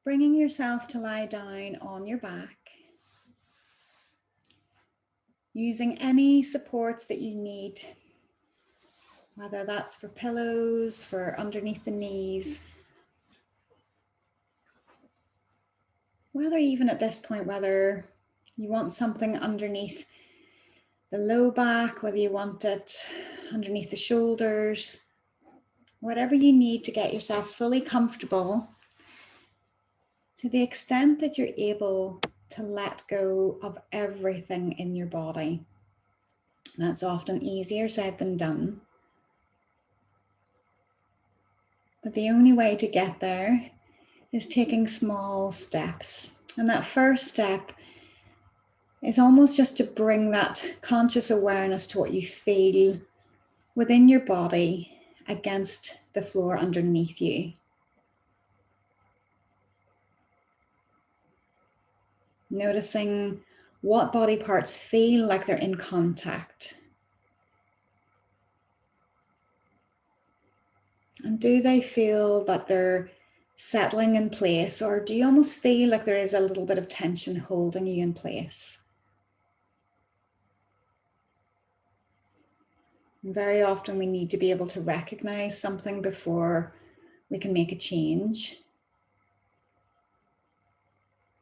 bringing yourself to lie down on your back, using any supports that you need, whether that's for pillows, for underneath the knees, whether even at this point, whether you want something underneath the low back, whether you want it underneath the shoulders, whatever you need to get yourself fully comfortable to the extent that you're able to let go of everything in your body. That's often easier said than done. But the only way to get there is taking small steps. And that first step is almost just to bring that conscious awareness to what you feel within your body against the floor underneath you. Noticing what body parts feel like they're in contact. And do they feel that they're settling in place, or do you almost feel like there is a little bit of tension holding you in place? And very often we need to be able to recognize something before we can make a change.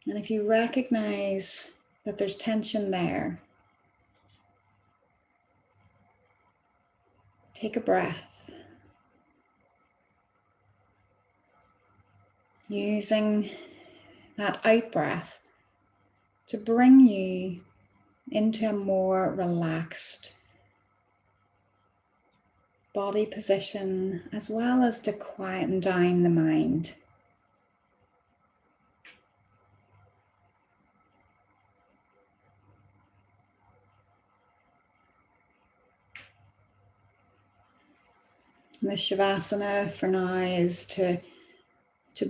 And if you recognize that there's tension there, take a breath. Using that out breath to bring you into a more relaxed body position, as well as to quieten down the mind. And the Shavasana for now is to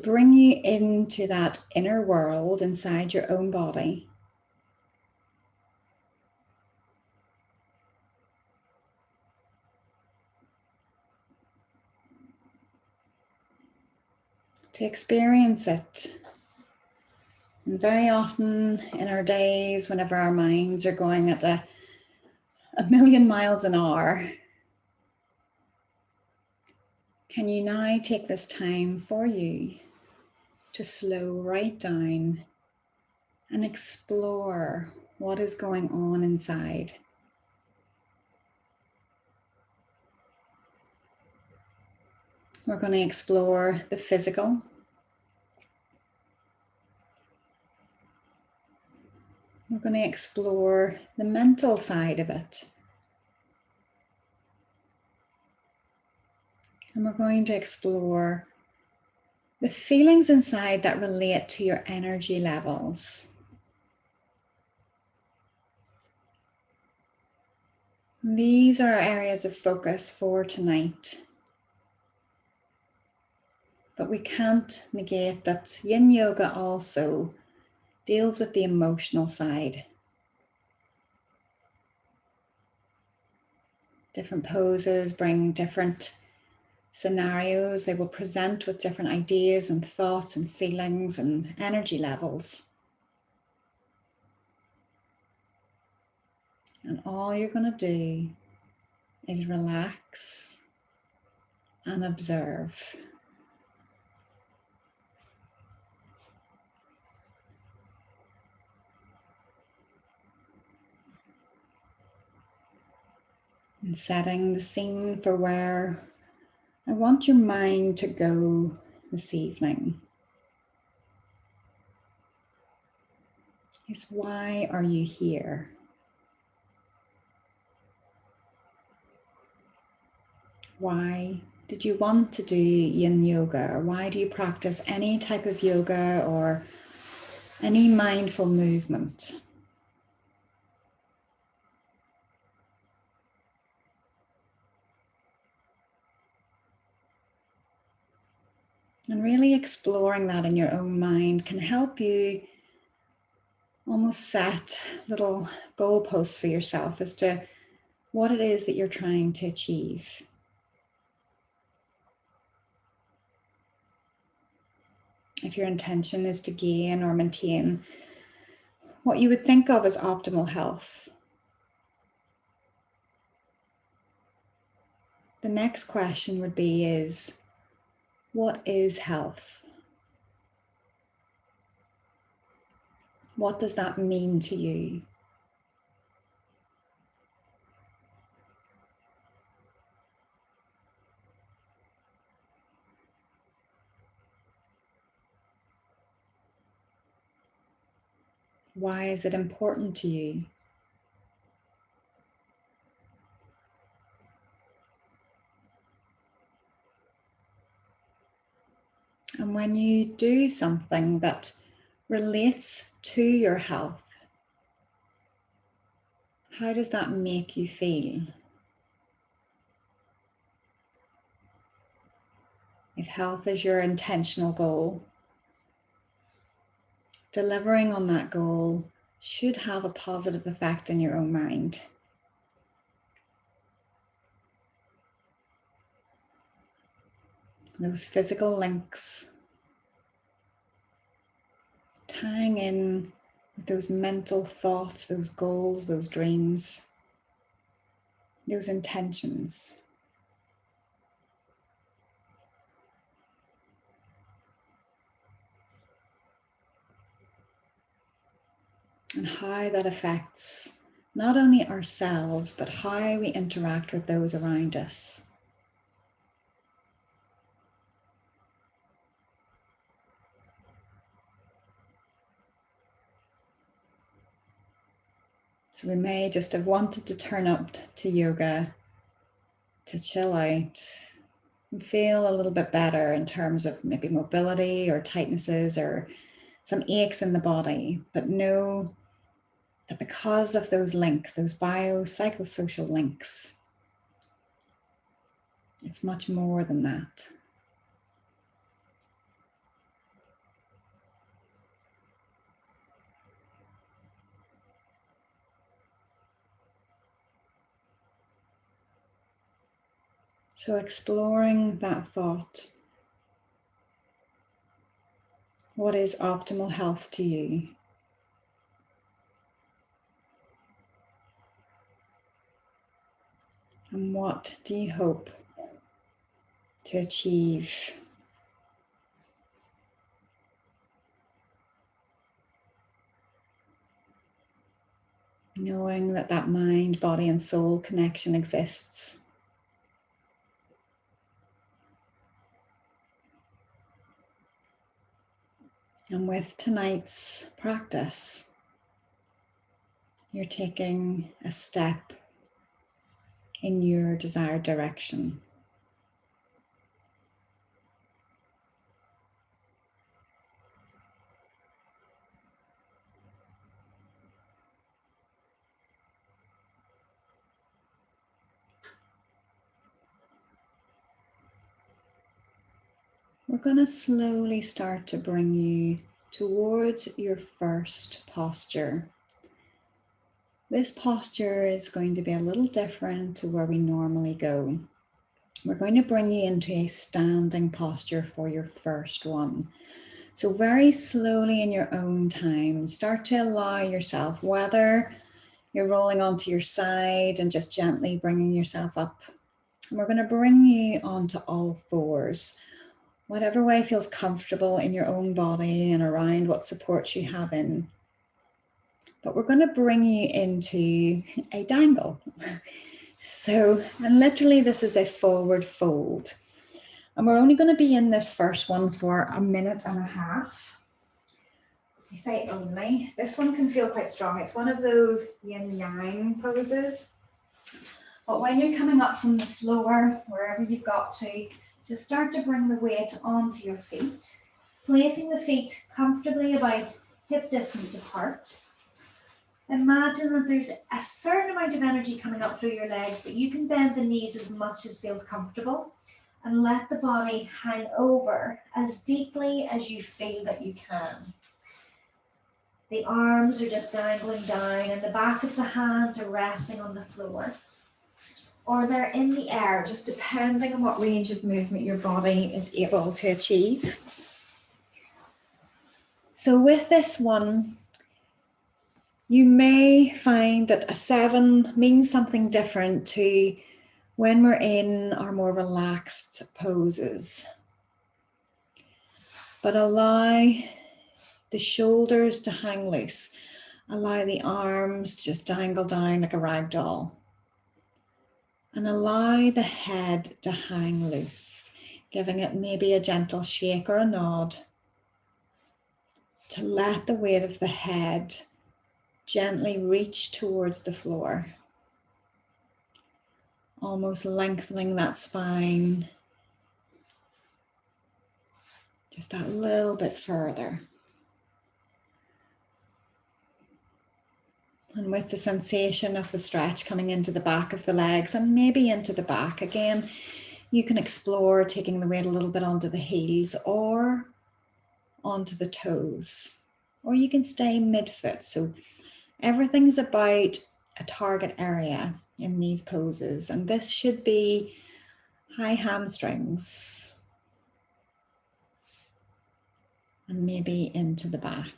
bring you into that inner world inside your own body. To experience it. And very often in our days, whenever our minds are going at a million miles an hour, can you now take this time for you to slow right down and explore what is going on inside? We're going to explore the physical. We're going to explore the mental side of it. And we're going to explore the feelings inside that relate to your energy levels. These are our areas of focus for tonight. But we can't negate that Yin Yoga also deals with the emotional side. Different poses bring different scenarios. They will present with different ideas and thoughts and feelings and energy levels. And all you're going to do is relax and observe. And setting the scene for where I want your mind to go this evening is, why are you here? Why did you want to do Yin Yoga? Or why do you practice any type of yoga or any mindful movement? And really exploring that in your own mind can help you almost set little goalposts for yourself as to what it is that you're trying to achieve. if your intention is to gain or maintain what you would think of as optimal health. The next question would be is, what is health? What does that mean to you? Why is it important to you? And when you do something that relates to your health, how does that make you feel? If health is your intentional goal, delivering on that goal should have a positive effect in your own mind. Those physical links, tying in with those mental thoughts, those goals, those dreams, those intentions. And how that affects not only ourselves, but how we interact with those around us. So we may just have wanted to turn up to yoga to chill out and feel a little bit better in terms of maybe mobility or tightnesses or some aches in the body, but know that because of those links, those biopsychosocial links, it's much more than that. So exploring that thought, what is optimal health to you? And what do you hope to achieve? Knowing that that mind, body, and soul connection exists. And with tonight's practice, you're taking a step in your desired direction. We're going to slowly start to bring you towards your first posture. This posture is going to be a little different to where we normally go. We're going to bring you into a standing posture for your first one. So very slowly in your own time, start to allow yourself, whether you're rolling onto your side and just gently bringing yourself up. And we're going to bring you onto all fours, whatever way feels comfortable in your own body and around what supports you have in. But we're going to bring you into a dangle. So, and literally this is a forward fold. And we're only going to be in this first one for a minute and a half. I say only. This one can feel quite strong. It's one of those yin yang poses. But when you're coming up from the floor, wherever you've got to, just start to bring the weight onto your feet, placing the feet comfortably about hip distance apart. Imagine that there's a certain amount of energy coming up through your legs, but you can bend the knees as much as feels comfortable and let the body hang over as deeply as you feel that you can. The arms are just dangling down and the back of the hands are resting on the floor. Or they're in the air, just depending on what range of movement your body is able to achieve. So with this one, you may find that a 7 means something different to when we're in our more relaxed poses. But allow the shoulders to hang loose. Allow the arms to just dangle down like a rag doll. And allow the head to hang loose, giving it maybe a gentle shake or a nod to let the weight of the head gently reach towards the floor, almost lengthening that spine just that little bit further. And with the sensation of the stretch coming into the back of the legs and maybe into the back again, you can explore taking the weight a little bit onto the heels or onto the toes, or you can stay midfoot. So everything's about a target area in these poses, and this should be high hamstrings and maybe into the back.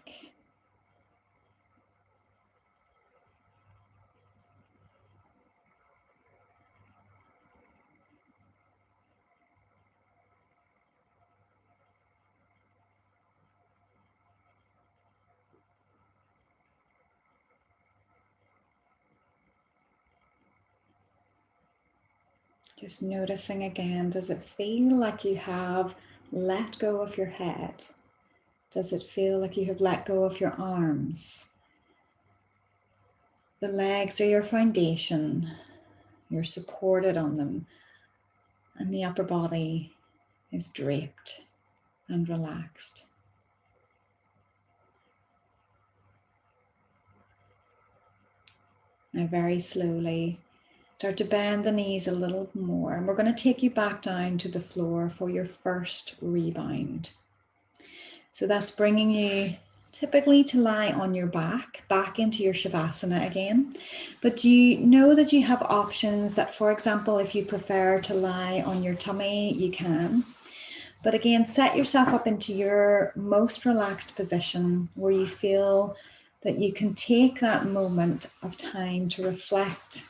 Just noticing again, does it feel like you have let go of your head? Does it feel like you have let go of your arms? The legs are your foundation. You're supported on them. And the upper body is draped and relaxed. Now very slowly, start to bend the knees a little more. And we're going to take you back down to the floor for your first rebound. So that's bringing you typically to lie on your back into your Shavasana again. But you know that you have options that, for example, if you prefer to lie on your tummy, you can. But again, set yourself up into your most relaxed position where you feel that you can take that moment of time to reflect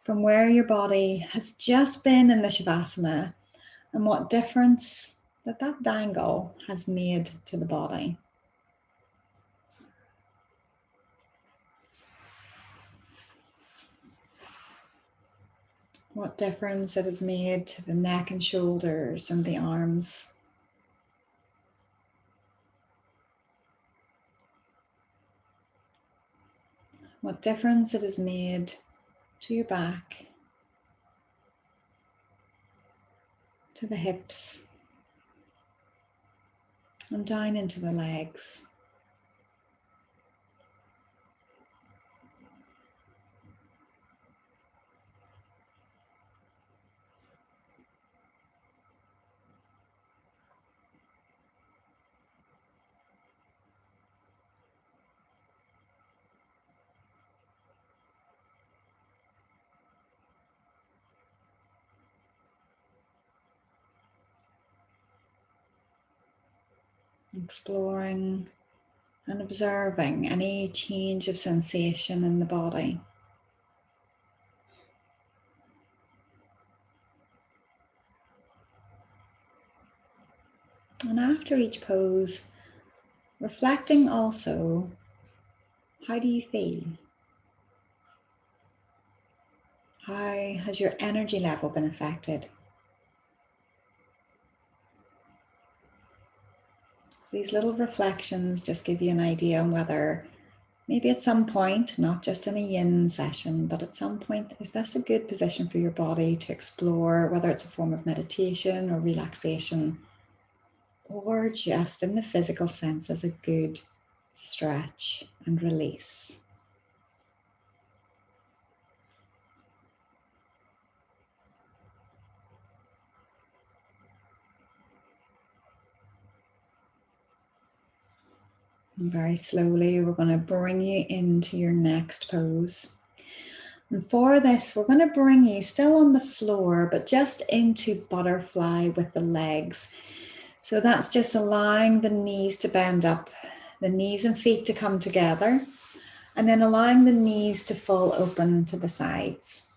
from where your body has just been in the Shavasana and what difference that dangle has made to the body. What difference it has made to the neck and shoulders and the arms. What difference it has made to your back, to the hips, and down into the legs. Exploring and observing any change of sensation in the body. And after each pose, reflecting also, how do you feel? How has your energy level been affected? These little reflections just give you an idea on whether maybe at some point, not just in a yin session, but at some point, is this a good position for your body to explore, whether it's a form of meditation or relaxation, or just in the physical sense as a good stretch and release. And very slowly, we're going to bring you into your next pose. And for this, we're going to bring you still on the floor, but just into butterfly with the legs. So that's just allowing the knees to bend up, the knees and feet to come together, and then allowing the knees to fall open to the sides.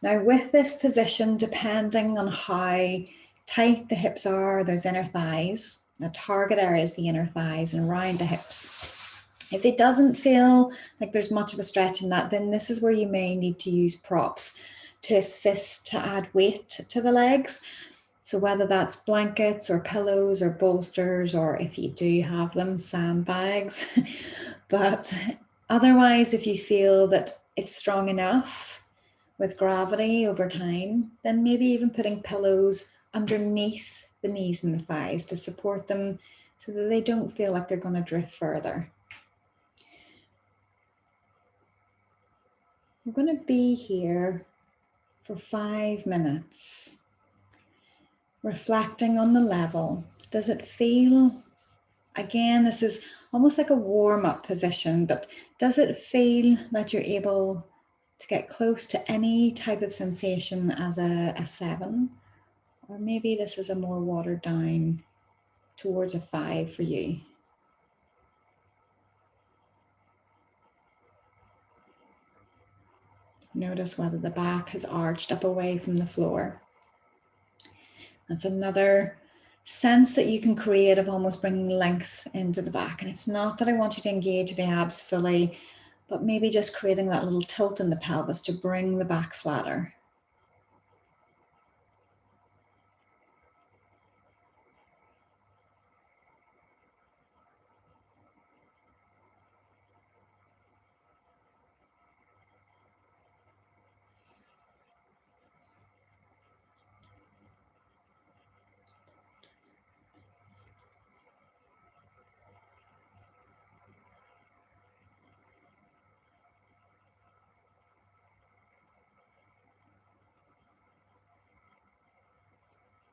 Now with this position, depending on how tight the hips are, those inner thighs, the target area is the inner thighs and around the hips. If it doesn't feel like there's much of a stretch in that, then this is where you may need to use props to assist to add weight to the legs. So whether that's blankets or pillows or bolsters, or if you do have them, sandbags. But otherwise, if you feel that it's strong enough with gravity over time, then maybe even putting pillows underneath the knees and the thighs to support them so that they don't feel like they're going to drift further. We're going to be here for 5 minutes, reflecting on the level. Does it feel, again, this is almost like a warm-up position, but does it feel that you're able to get close to any type of sensation as a 7? Or maybe this is a more watered down towards a 5 for you. Notice whether the back has arched up away from the floor. That's another sense that you can create of almost bringing length into the back. And it's not that I want you to engage the abs fully, but maybe just creating that little tilt in the pelvis to bring the back flatter.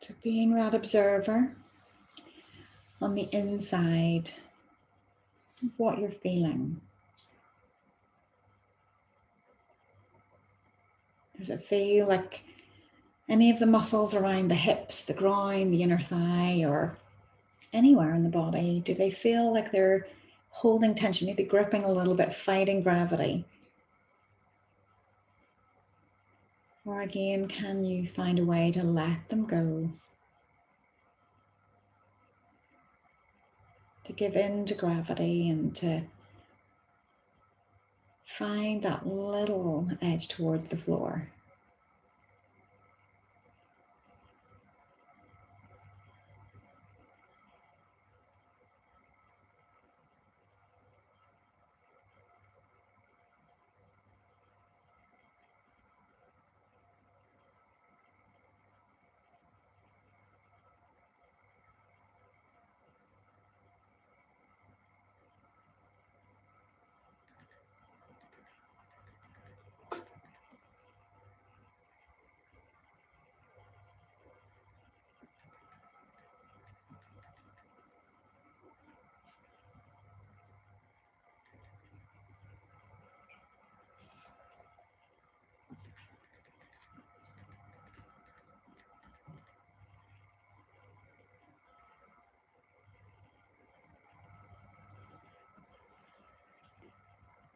So being that observer on the inside of what you're feeling. Does it feel like any of the muscles around the hips, the groin, the inner thigh, or anywhere in the body, do they feel like they're holding tension, maybe gripping a little bit, fighting gravity? Or again, can you find a way to let them go? To give in to gravity and to find that little edge towards the floor.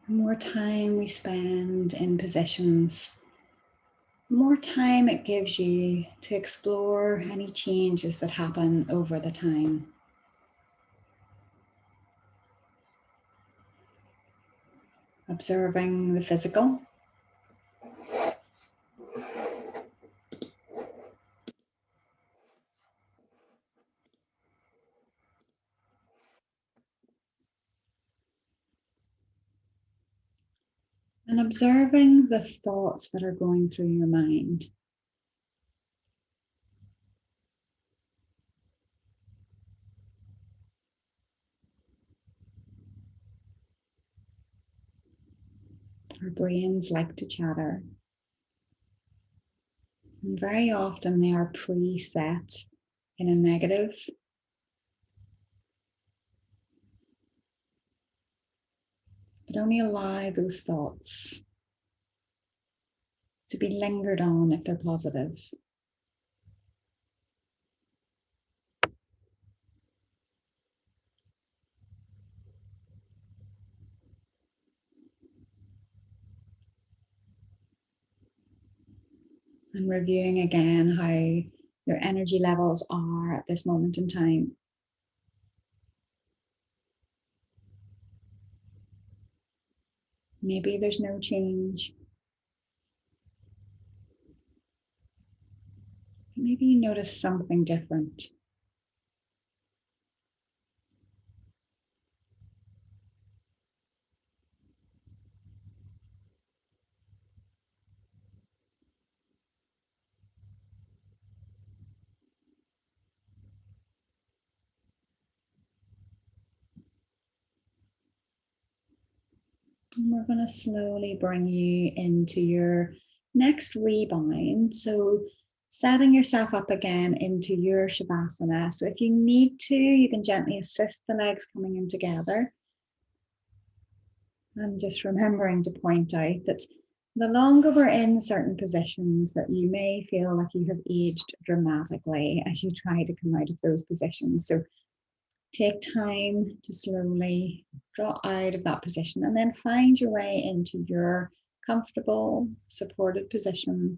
The more time we spend in positions, the more time it gives you to explore any changes that happen over the time. Observing the physical. And observing the thoughts that are going through your mind. Our brains like to chatter. And very often they are preset in a negative. But only allow those thoughts to be lingered on if they're positive. And reviewing again how your energy levels are at this moment in time. Maybe there's no change. Maybe you notice something different. And we're going to slowly bring you into your next rebound. So setting yourself up again into your Shavasana. So if you need to, you can gently assist the legs coming in together. And just remembering to point out that the longer we're in certain positions, that you may feel like you have aged dramatically as you try to come out of those positions. So take time to slowly draw out of that position and then find your way into your comfortable, supported position.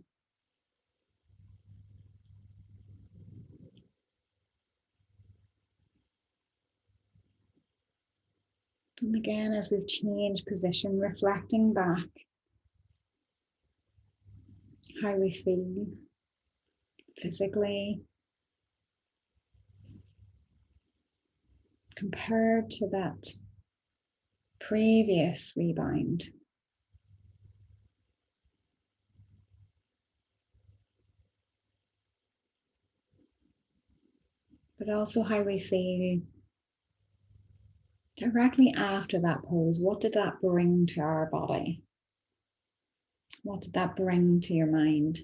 And again, as we've changed position, reflecting back how we feel physically compared to that previous rebound. But also how we feel directly after that pose. What did that bring to our body? What did that bring to your mind?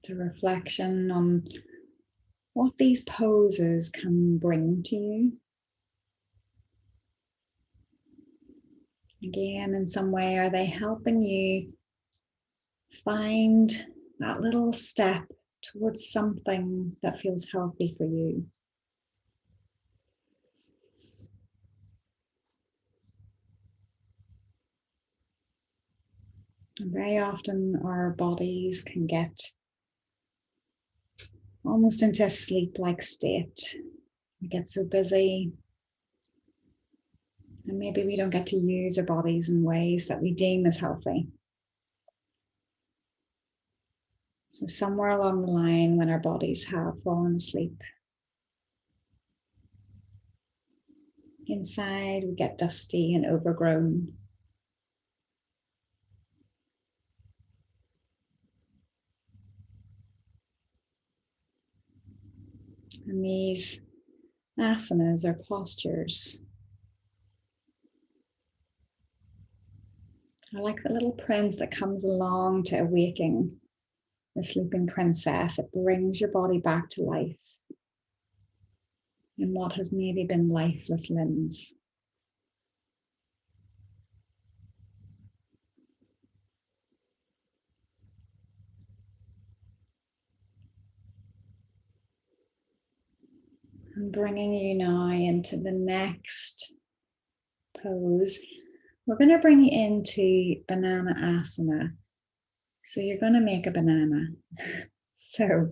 To reflection on what these poses can bring to you. Again, in some way, are they helping you find that little step towards something that feels healthy for you? And very often our bodies can get almost into a sleep-like state. We get so busy, and maybe we don't get to use our bodies in ways that we deem as healthy. So somewhere along the line, when our bodies have fallen asleep, inside we get dusty and overgrown. And these asanas or postures are like the little prince that comes along to awaking the sleeping princess. It brings your body back to life in what has maybe been lifeless limbs. And bringing you now into the next pose, we're going to bring you into banana asana. So you're going to make a banana. So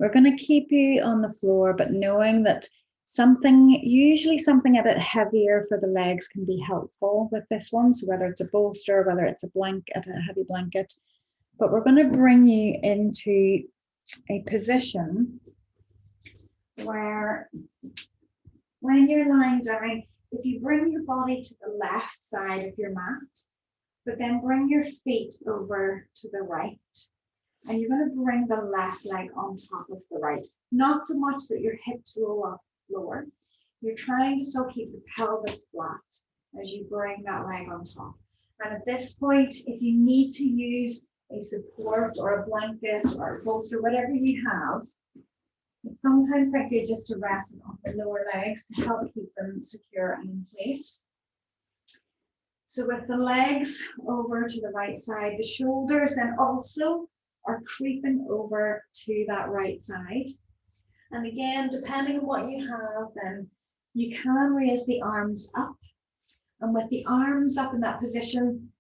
we're going to keep you on the floor, but knowing that usually something a bit heavier for the legs can be helpful with this one. So whether it's a bolster, whether it's a blanket, a heavy blanket, but we're going to bring you into a position where when you're lying down, if you bring your body to the left side of your mat, but then bring your feet over to the right, and you're going to bring the left leg on top of the right. Not so much that your hips roll up lower. You're trying to still keep the pelvis flat as you bring that leg on top. And at this point, if you need to use a support or a blanket or a bolster, whatever you have. It's sometimes quite good just to rest on the lower legs to help keep them secure and in place. So with the legs over to the right side, the shoulders then also are creeping over to that right side. And again, depending on what you have, then you can raise the arms up. And with the arms up in that position,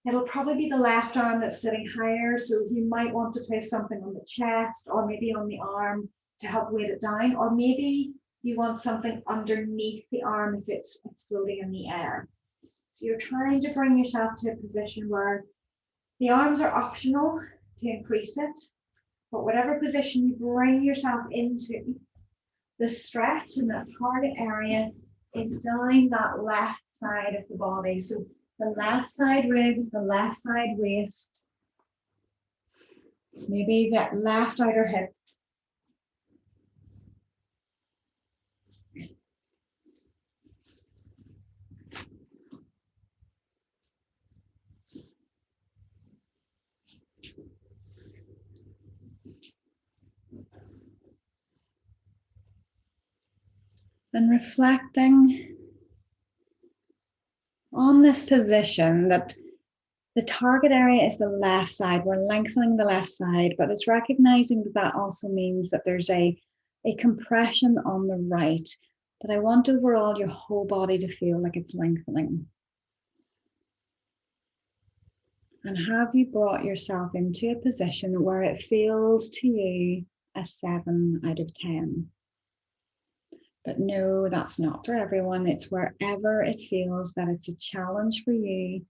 it'll probably be the left arm that's sitting higher. So you might want to place something on the chest or maybe on the arm to help weight it down. Or maybe you want something underneath the arm if it's floating in the air. So you're trying to bring yourself to a position where the arms are optional to increase it. But whatever position you bring yourself into, the stretch in that target area is down that left side of the body. So the left side ribs, the left side waist, maybe that left outer hip. And reflecting on this position that the target area is the left side. We're lengthening the left side, but it's recognizing that that also means that there's a compression on the right. But I want overall your whole body to feel like it's lengthening. And have you brought yourself into a position where it feels to you a 7 out of 10? But no, that's not for everyone. It's wherever it feels that it's a challenge for you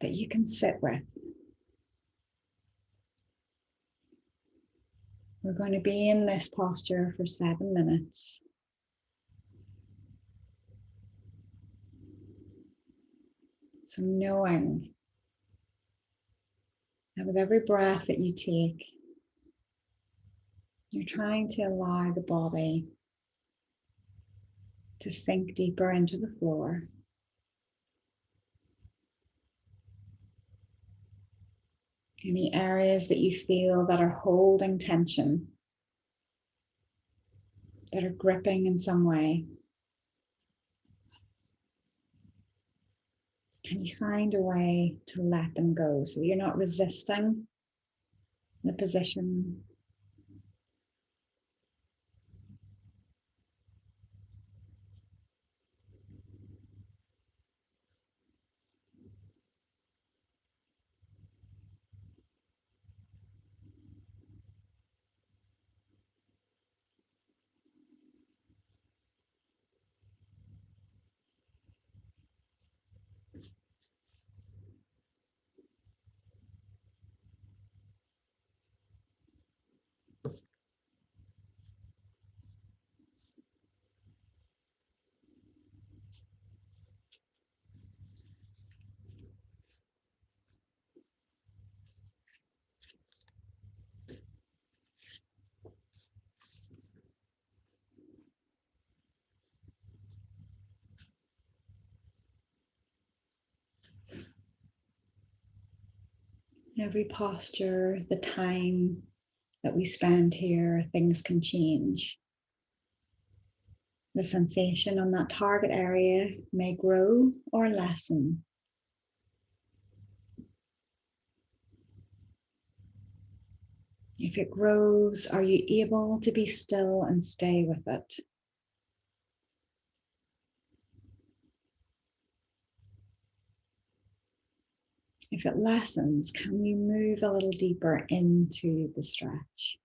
that you can sit with. We're going to be in this posture for 7 minutes. So knowing that with every breath that you take, you're trying to allow the body to sink deeper into the floor. Any areas that you feel that are holding tension, that are gripping in some way, can you find a way to let them go so you're not resisting the position? Every posture, the time that we spend here, things can change. The sensation on that target area may grow or lessen. If it grows, are you able to be still and stay with it? If it lessens, can you move a little deeper into the stretch?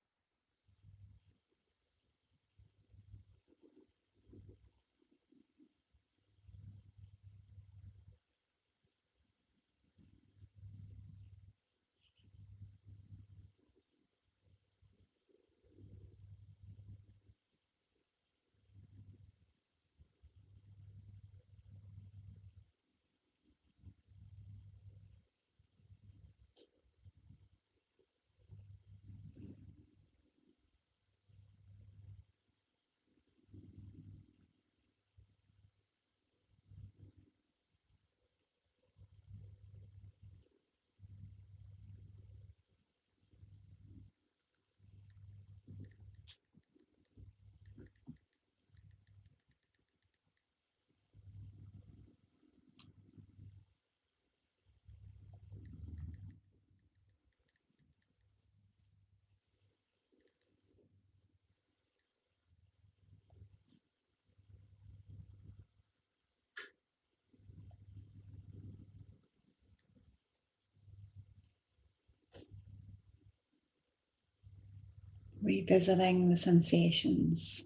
Revisiting the sensations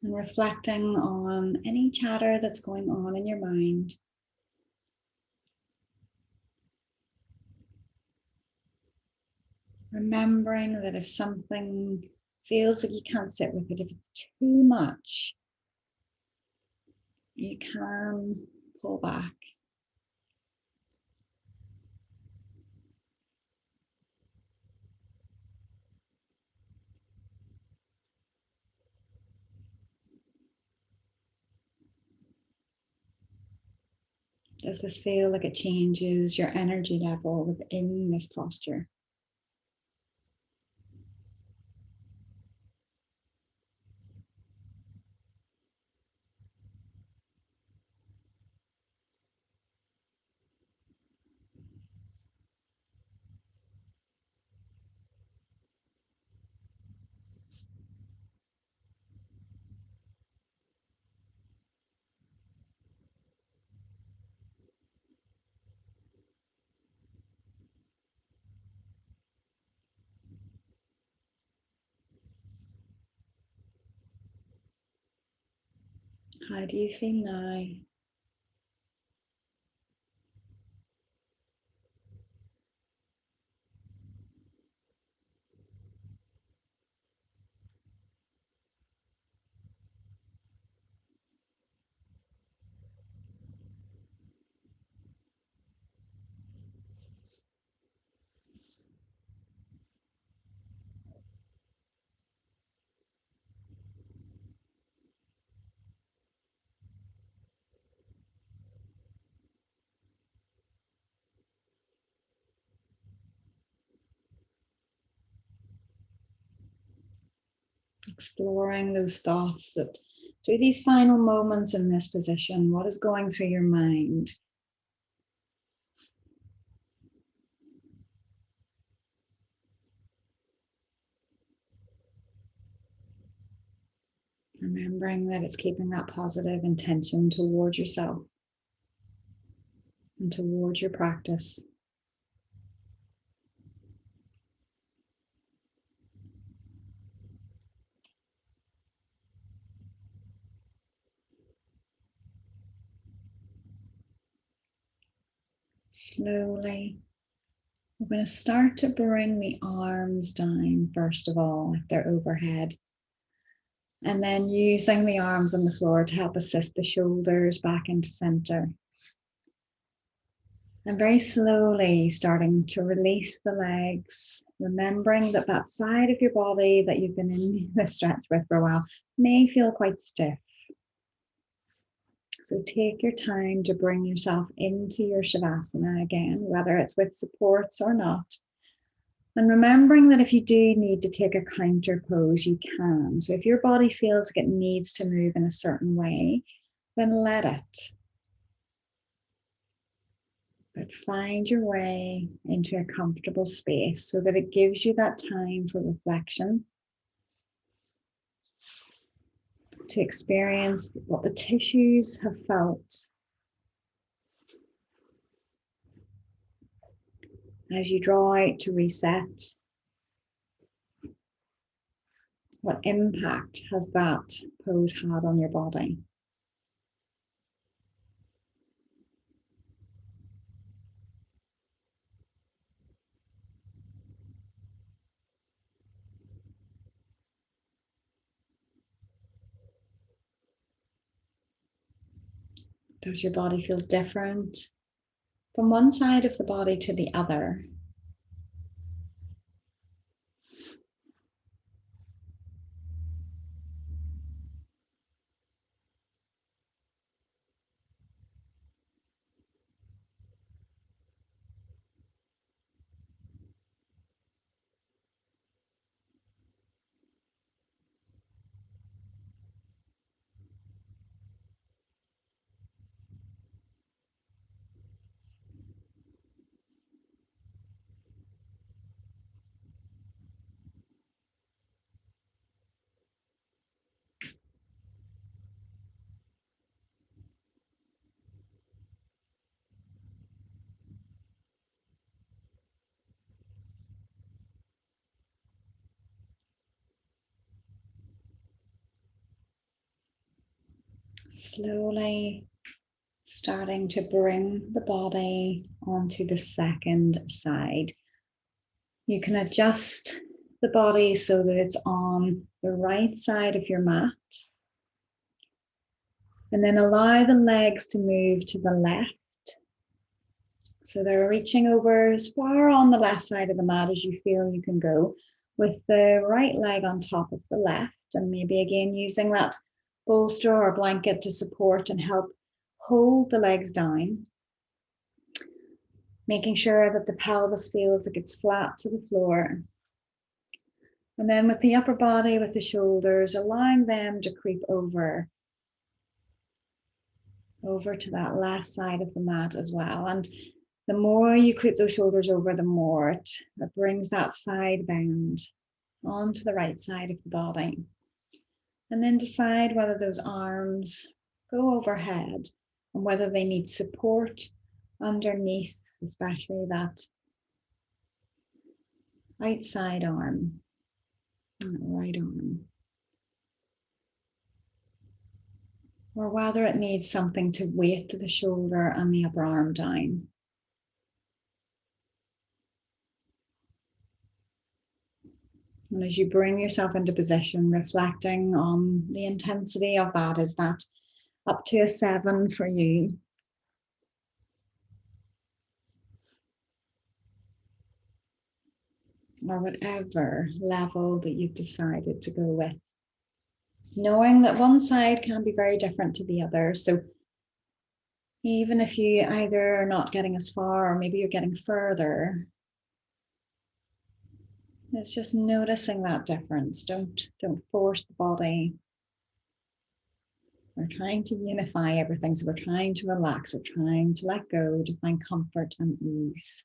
and reflecting on any chatter that's going on in your mind. Remembering that if something feels like you can't sit with it, if it's too much, you can pull back. Does this feel like it changes your energy level within this posture? How do you feel now? Exploring those thoughts that through these final moments in this position, what is going through your mind? Remembering that it's keeping that positive intention towards yourself and towards your practice. Slowly, we're going to start to bring the arms down, first of all, if they're overhead. And then using the arms on the floor to help assist the shoulders back into center. And very slowly starting to release the legs, remembering that that side of your body that you've been in the stretch with for a while may feel quite stiff. So take your time to bring yourself into your Shavasana again, whether it's with supports or not. And remembering that if you do need to take a counter pose, you can. So if your body feels like it needs to move in a certain way, then let it. But find your way into a comfortable space so that it gives you that time for reflection, to experience what the tissues have felt as you draw out to reset. What impact has that pose had on your body? Does your body feel different from one side of the body to the other? Slowly starting to bring the body onto the second side. You can adjust the body so that it's on the right side of your mat. And then allow the legs to move to the left. So they're reaching over as far on the left side of the mat as you feel you can go, with the right leg on top of the left, and maybe again using that bolster or blanket to support and help hold the legs down, making sure that the pelvis feels like it's flat to the floor. And then with the upper body, with the shoulders, allowing them to creep over to that left side of the mat as well. And the more you creep those shoulders over, the more it brings that side bend onto the right side of the body. And then decide whether those arms go overhead and whether they need support underneath, especially that outside arm and right arm. Or whether it needs something to weight the shoulder and the upper arm down. And as you bring yourself into position, reflecting on the intensity of that, is that up to a 7 for you? Or whatever level that you've decided to go with. Knowing that one side can be very different to the other. So even if you either are not getting as far or maybe you're getting further, it's just noticing that difference. Don't force the body. We're trying to unify everything. So we're trying to relax. We're trying to let go, to find comfort and ease.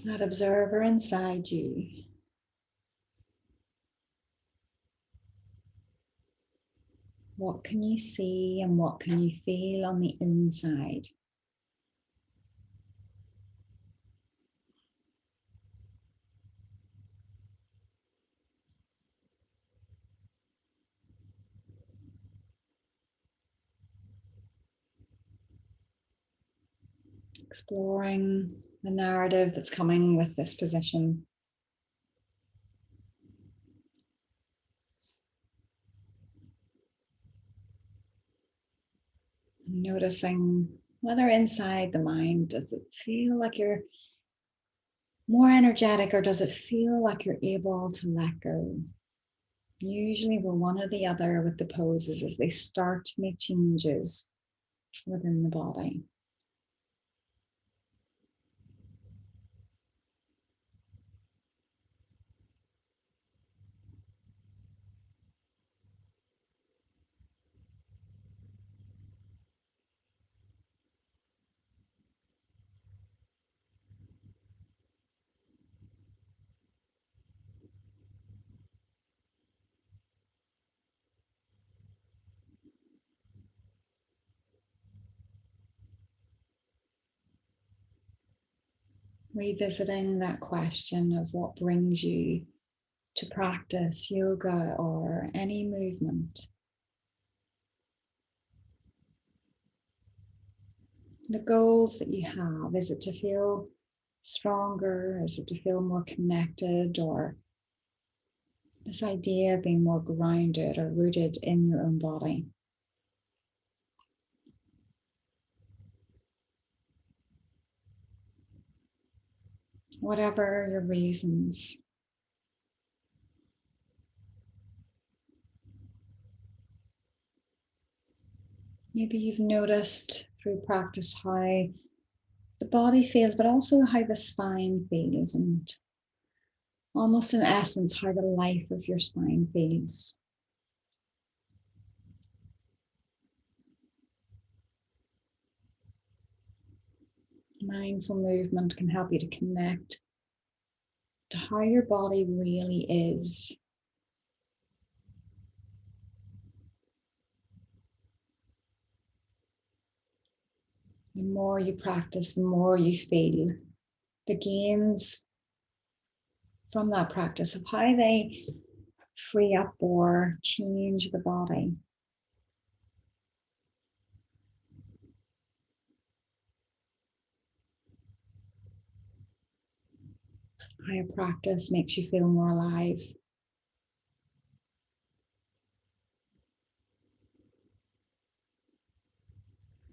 That observer inside you. What can you see and what can you feel on the inside? Exploring the narrative that's coming with this position. Noticing whether inside the mind, does it feel like you're more energetic or does it feel like you're able to let go? Usually we're one or the other with the poses as they start to make changes within the body. Revisiting that question of what brings you to practice yoga or any movement. The goals that you have, is it to feel stronger? Is it to feel more connected? Or this idea of being more grounded or rooted in your own body? Whatever your reasons. Maybe you've noticed through practice how the body feels, but also how the spine feels, and almost in essence, how the life of your spine feels. Mindful movement can help you to connect to how your body really is. The more you practice, the more you feel the gains from that practice of how they free up or change the body. How a practice makes you feel more alive.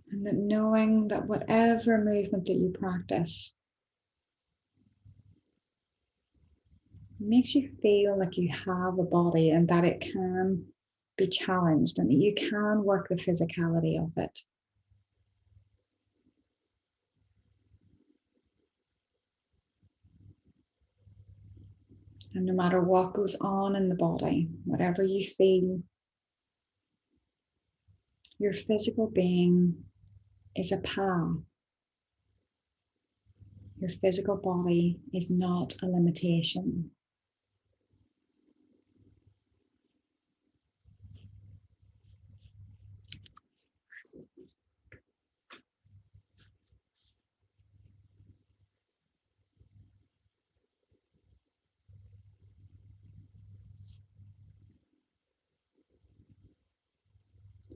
And that knowing that whatever movement that you practice makes you feel like you have a body and that it can be challenged and that you can work the physicality of it. And no matter what goes on in the body, whatever you feel, your physical being is a path. Your physical body is not a limitation.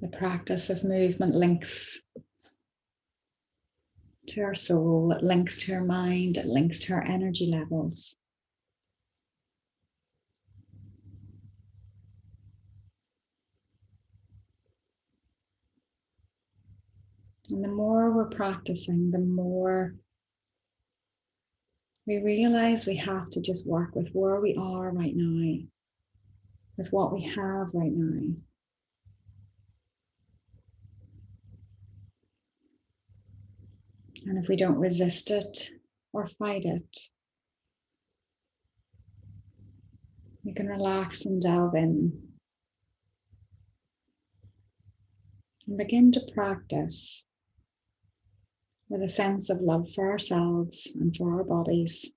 The practice of movement links to our soul, it links to our mind, it links to our energy levels. And the more we're practicing, the more we realize we have to just work with where we are right now, with what we have right now. And if we don't resist it or fight it, we can relax and delve in and begin to practice with a sense of love for ourselves and for our bodies.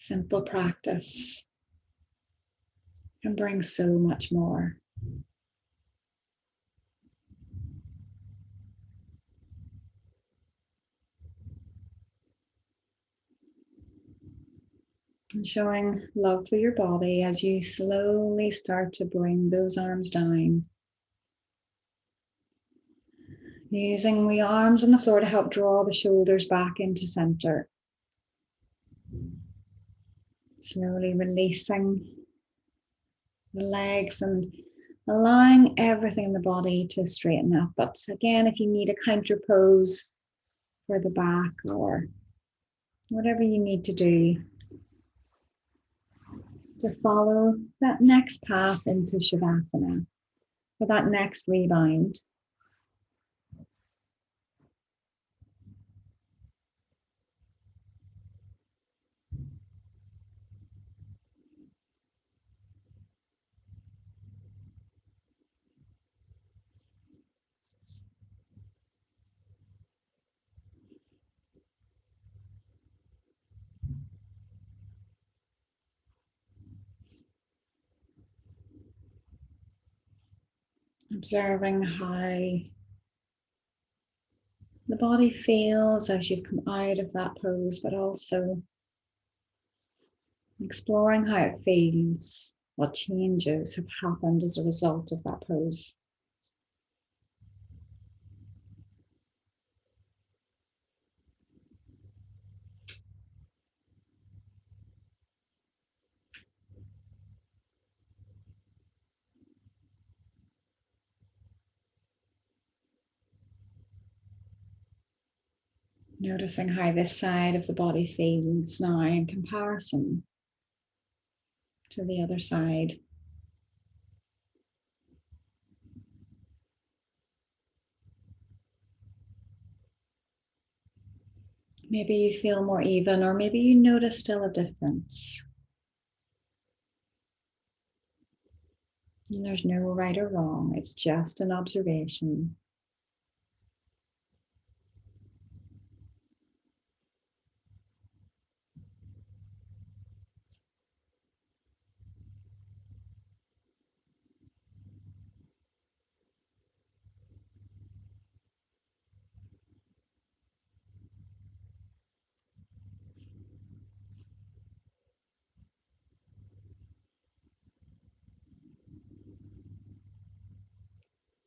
Simple practice can bring so much more. And showing love for your body as you slowly start to bring those arms down. Using the arms on the floor to help draw the shoulders back into center. Slowly releasing the legs and allowing everything in the body to straighten up. But again, if you need a counter pose for the back or whatever you need to do to follow that next path into Shavasana, for that next rebound. Observing how the body feels as you come out of that pose, but also exploring how it feels, what changes have happened as a result of that pose. Noticing how this side of the body feels now in comparison to the other side. Maybe you feel more even, or maybe you notice still a difference. And there's no right or wrong, it's just an observation.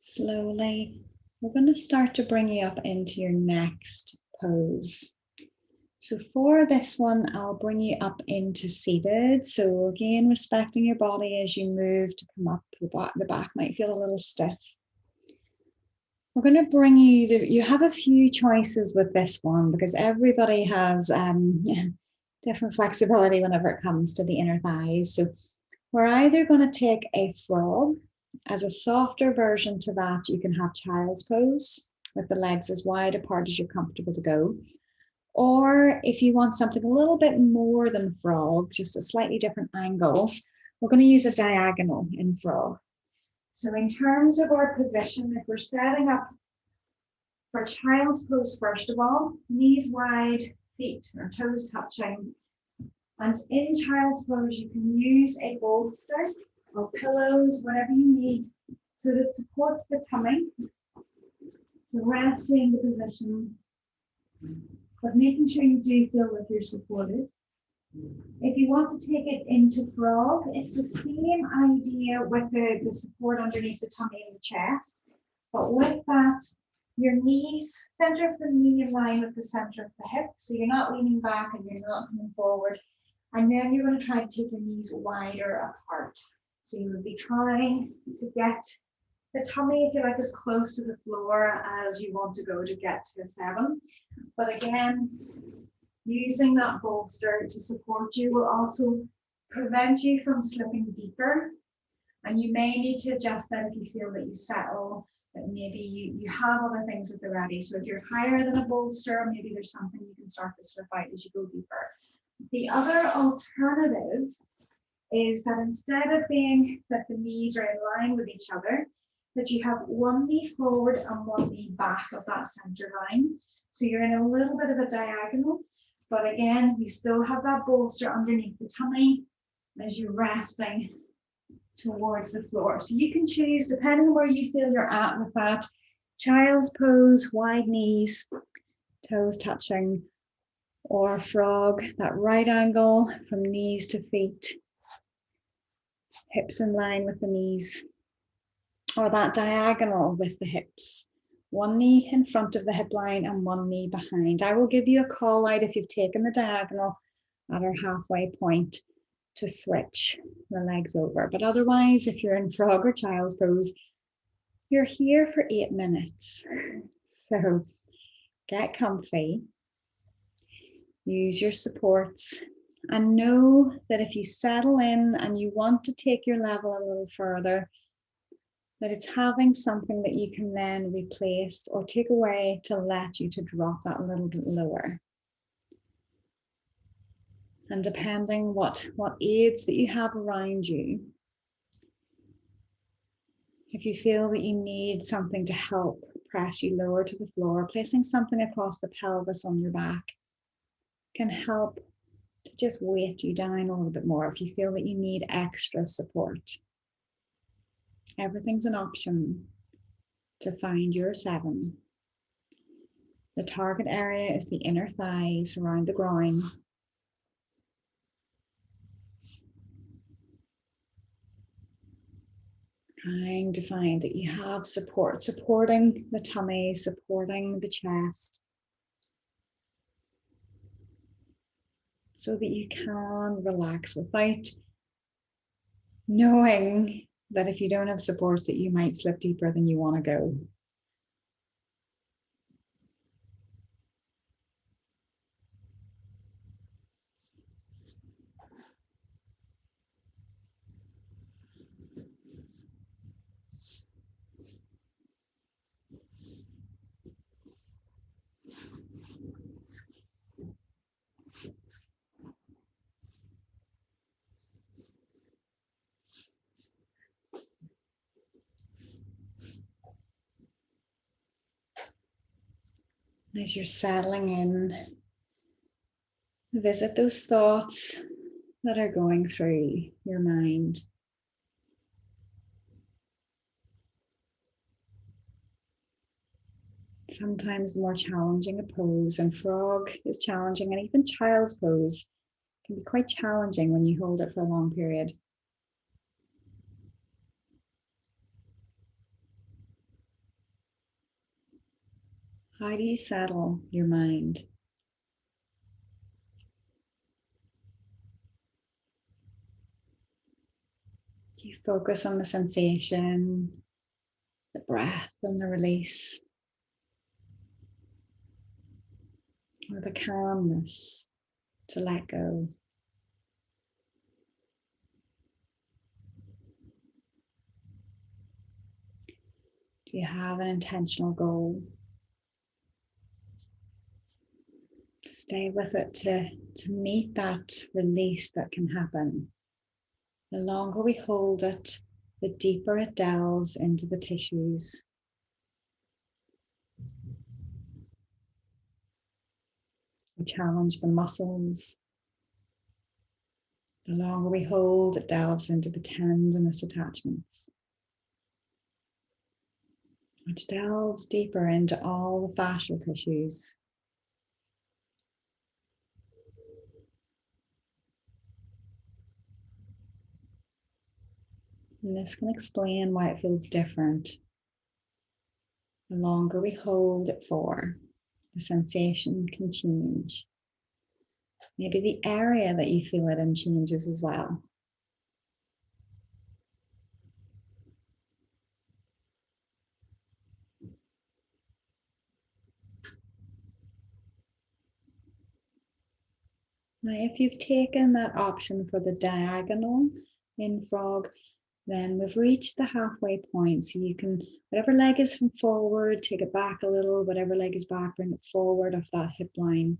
Slowly, we're going to start to bring you up into your next pose. So for this one, I'll bring you up into seated. So again, respecting your body as you move to come up. The back might feel a little stiff. We're going to bring you, you have a few choices with this one because everybody has different flexibility whenever it comes to the inner thighs. So we're either going to take a frog. As a softer version to that, you can have child's pose with the legs as wide apart as you're comfortable to go. Or if you want something a little bit more than frog, just at slightly different angles, we're going to use a diagonal in frog. So in terms of our position, if we're setting up for child's pose, first of all, knees wide, feet or toes touching. And in child's pose, you can use a bolster or pillows, whatever you need, so that it supports the tummy, the resting the position, but making sure you do feel like you're supported. If you want to take it into frog, it's the same idea with the support underneath the tummy and the chest, but with that, your knees, center of the knee in line with the center of the hip, so you're not leaning back and you're not coming forward. And then you're going to try to take your knees wider apart. So you would be trying to get the tummy, if you like, as close to the floor as you want to go to get to a 7. But again, using that bolster to support you will also prevent you from slipping deeper. And you may need to adjust that if you feel that you settle, that maybe you have other things at the ready. So if you're higher than a bolster, maybe there's something you can start to slip out as you go deeper. The other alternative is that instead of being that the knees are in line with each other, that you have one knee forward and one knee back of that center line. So you're in a little bit of a diagonal, but again, you still have that bolster underneath the tummy as you're resting towards the floor. So you can choose, depending on where you feel you're at with that, child's pose, wide knees, toes touching, or frog, that right angle from knees to feet, hips in line with the knees, or that diagonal with the hips, one knee in front of the hip line and one knee behind. I will give you a call out if you've taken the diagonal at our halfway point to switch the legs over. But otherwise, if you're in frog or child's pose, you're here for 8 minutes. So get comfy. Use your supports and know that if you settle in and you want to take your level a little further, that it's having something that you can then replace or take away to let you to drop that a little bit lower. And depending what aids that you have around you, if you feel that you need something to help press you lower to the floor, placing something across the pelvis on your back can help to just weight you down a little bit more if you feel that you need extra support. Everything's an option to find your 7. The target area is the inner thighs around the groin. Trying to find that you have support, supporting the tummy, supporting the chest, so that you can relax without knowing that if you don't have support that you might slip deeper than you want to go. As you're settling in, visit those thoughts that are going through your mind. Sometimes the more challenging a pose, and frog is challenging, and even child's pose can be quite challenging when you hold it for a long period. How do you settle your mind? Do you focus on the sensation, the breath and the release, or the calmness to let go? Do you have an intentional goal? To stay with it, to meet that release that can happen. The longer we hold it, the deeper it delves into the tissues. We challenge the muscles. The longer we hold, it delves into the tendinous attachments, which delves deeper into all the fascial tissues. And this can explain why it feels different. The longer we hold it for, the sensation can change. Maybe the area that you feel it in changes as well. Now, if you've taken that option for the diagonal in frog, then we've reached the halfway point. So you can, whatever leg is from forward, take it back a little, whatever leg is back, bring it forward off that hip line.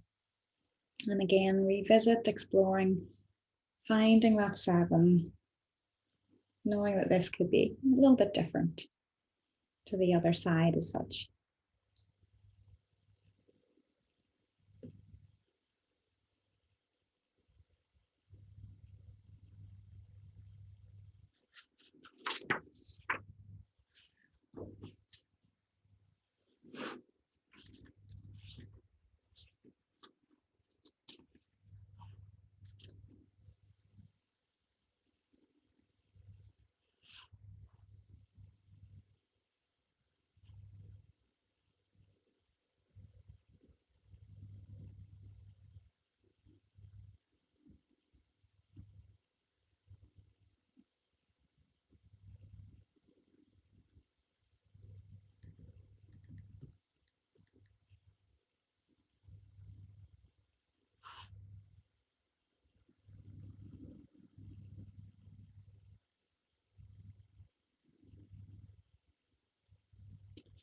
And again, revisit, exploring, finding that 7, knowing that this could be a little bit different to the other side as such.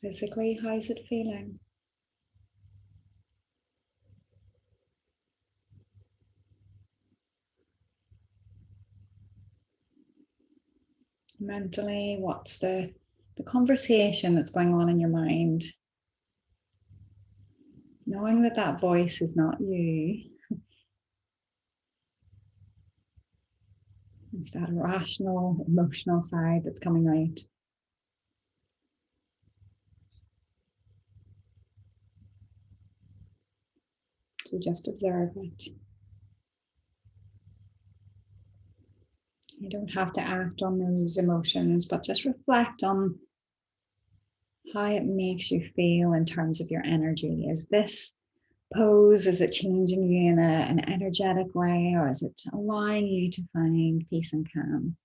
Physically, how's it feeling? Mentally, what's the conversation that's going on in your mind? Knowing that that voice is not you. It's that rational, emotional side that's coming out. So just observe it. You don't have to act on those emotions, but just reflect on how it makes you feel in terms of your energy. Is this pose, is it changing you in an energetic way, or is it allowing you to find peace and calm?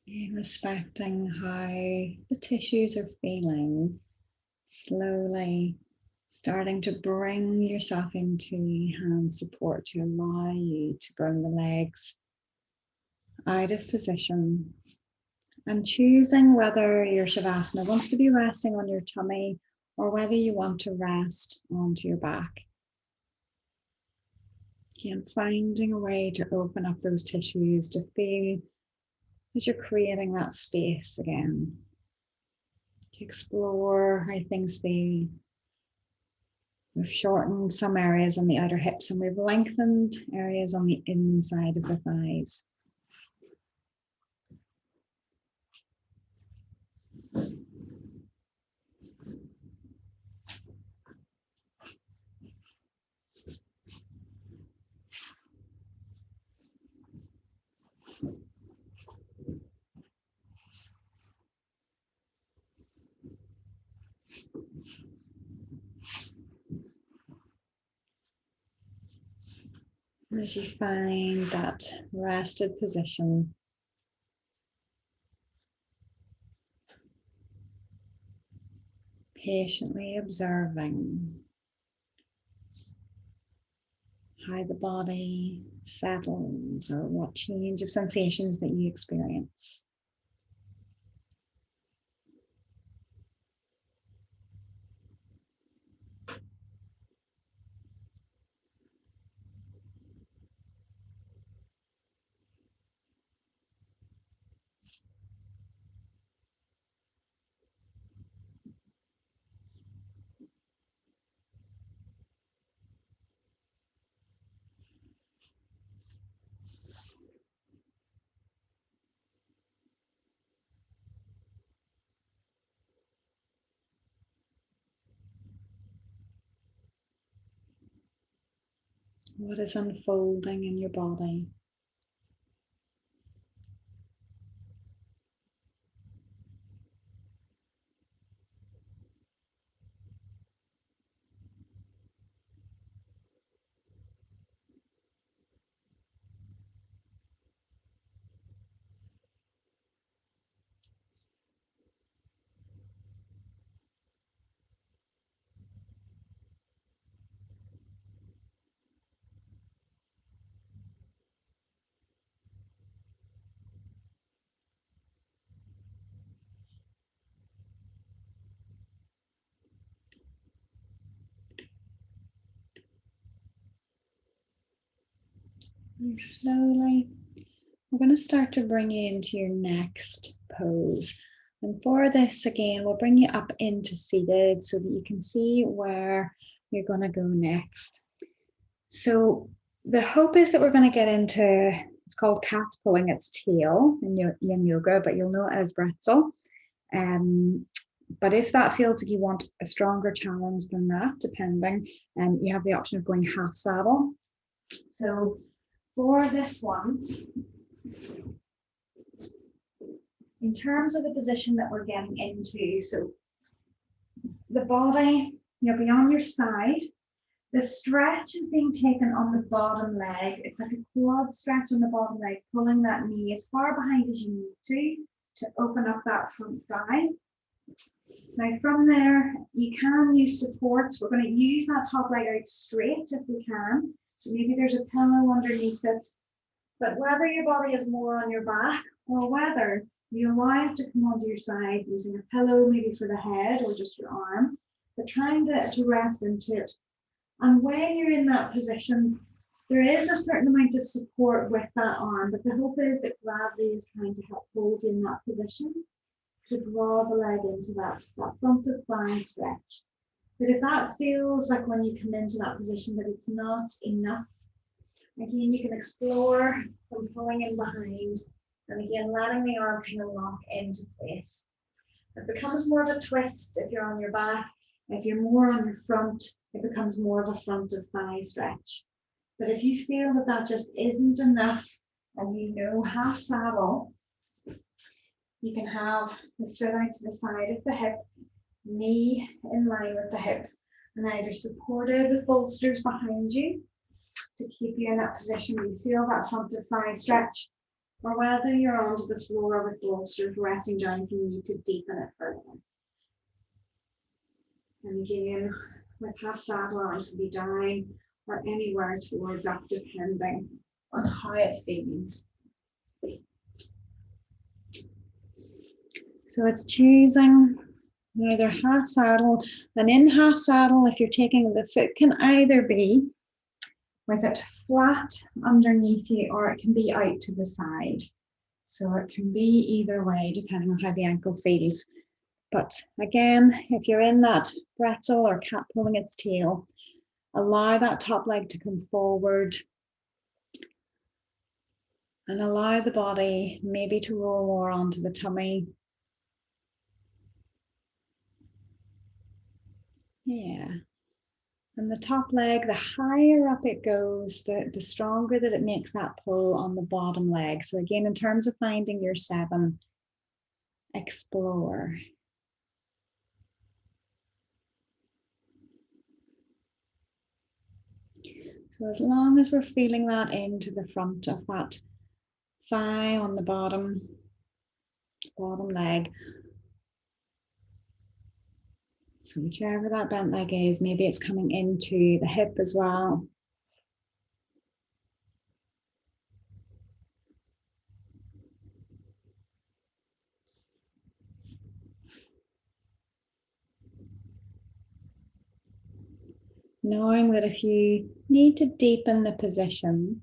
Respecting how the tissues are feeling, slowly starting to bring yourself into hand support to allow you to bring the legs out of position, and choosing whether your Shavasana wants to be resting on your tummy or whether you want to rest onto your back. Again, finding a way to open up those tissues to feel as you're creating that space again, to explore how things feel. We've shortened some areas on the outer hips and we've lengthened areas on the inside of the thighs. As you find that rested position, patiently observing how the body settles or what change of sensations that you experience. What is unfolding in your body? And slowly, we're going to start to bring you into your next pose. And for this, again, we'll bring you up into seated so that you can see where you're going to go next. So the hope is that we're going to get into, it's called cat pulling its tail in Yin Yoga, but you'll know it as bretzel. But if that feels like you want a stronger challenge than that, depending, you have the option of going half saddle. So for this one, in terms of the position that we're getting into, so the body, you'll be on your side. The stretch is being taken on the bottom leg. It's like a quad stretch on the bottom leg, pulling that knee as far behind as you need to open up that front thigh. Now from there, you can use supports. We're going to use that top leg out straight if we can. So maybe there's a pillow underneath it. But whether your body is more on your back or whether you allow it to come onto your side using a pillow maybe for the head or just your arm, but trying to rest into it. And when you're in that position, there is a certain amount of support with that arm, but the hope is that gravity is trying to help hold you in that position to draw the leg into that front of thigh stretch. But if that feels like when you come into that position that it's not enough, again, you can explore from pulling in behind and again, letting the arm kind of lock into place. It becomes more of a twist if you're on your back. If you're more on your front, it becomes more of a front of thigh stretch. But if you feel that that just isn't enough and you know half saddle, you can have the foot out to the side of the hip, knee in line with the hip, and either supported with bolsters behind you to keep you in that position where you feel that front of thigh stretch, or whether you're onto the floor with bolsters resting down if you need to deepen it further. And again, with half saddle, arms can be down or anywhere towards up, depending on how it feels. So it's choosing either half saddle, and in half saddle, if you're taking the foot can either be with it flat underneath you, or it can be out to the side. So it can be either way, depending on how the ankle feels. But again, if you're in that pretzel or cat pulling its tail, allow that top leg to come forward and allow the body maybe to roll more onto the tummy. Yeah. And the top leg, the higher up it goes, the stronger that it makes that pull on the bottom leg. So again, in terms of finding your 7, explore. So as long as we're feeling that into the front of that thigh on the bottom leg. So whichever that bent leg is, maybe it's coming into the hip as well. Knowing that if you need to deepen the position,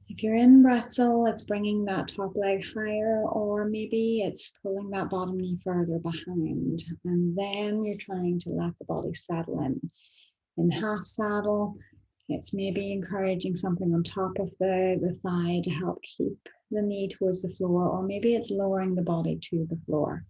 if you're in pretzel, it's bringing that top leg higher, or maybe it's pulling that bottom knee further behind. And then you're trying to let the body settle in. In half saddle, it's maybe encouraging something on top of the thigh to help keep the knee towards the floor, or maybe it's lowering the body to the floor.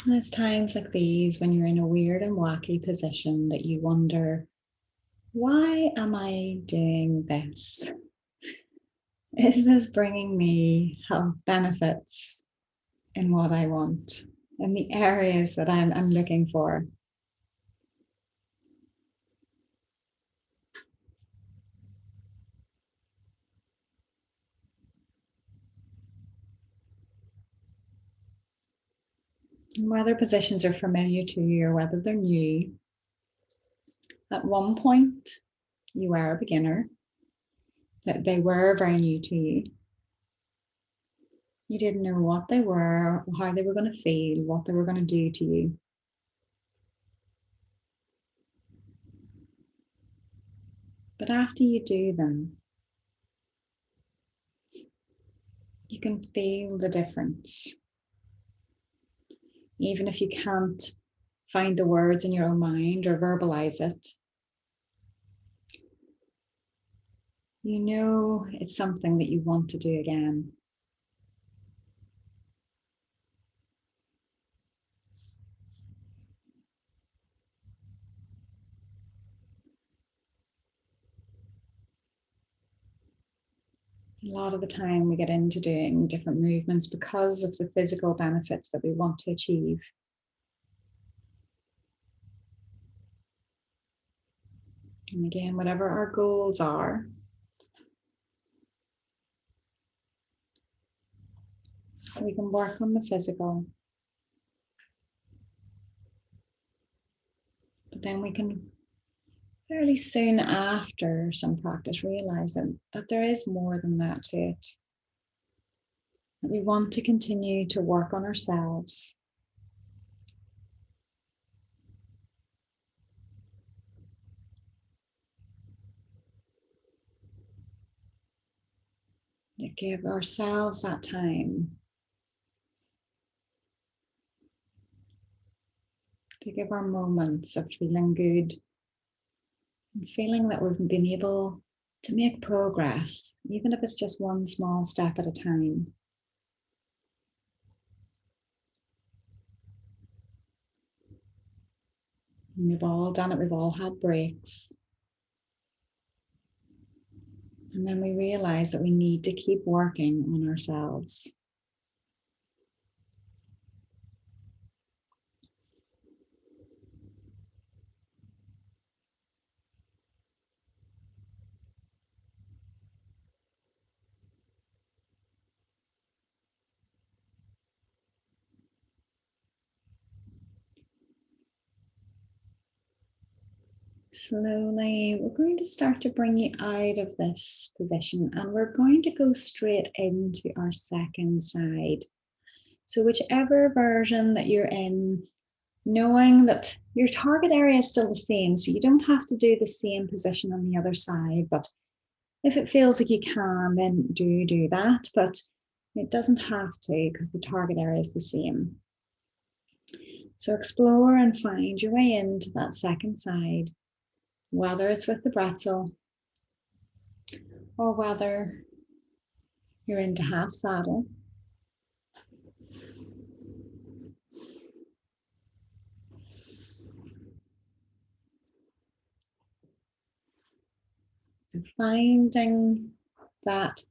And it's times like these when you're in a weird and wacky position that you wonder, why am I doing this? Is this bringing me health benefits in what I want, in the areas that I'm looking for? And whether positions are familiar to you or whether they're new, at one point you were a beginner, that they were very new to you. You didn't know what they were, how they were going to feel, what they were going to do to you. But after you do them, you can feel the difference. Even if you can't find the words in your own mind or verbalize it, you know it's something that you want to do again. A lot of the time we get into doing different movements because of the physical benefits that we want to achieve. And again, whatever our goals are, we can work on the physical. But then we can fairly soon after some practice realize that there is more than that to it. That we want to continue to work on ourselves. To give ourselves that time. To give our moments of feeling good and feeling that we've been able to make progress, even if it's just one small step at a time. And we've all done it, we've all had breaks. And then we realize that we need to keep working on ourselves. Slowly, we're going to start to bring you out of this position, and we're going to go straight into our second side. So whichever version that you're in, knowing that your target area is still the same, so you don't have to do the same position on the other side, but if it feels like you can, then do that, but it doesn't have to because the target area is the same. So explore and find your way into that second side, whether it's with the bretzel or whether you're into half saddle. So finding that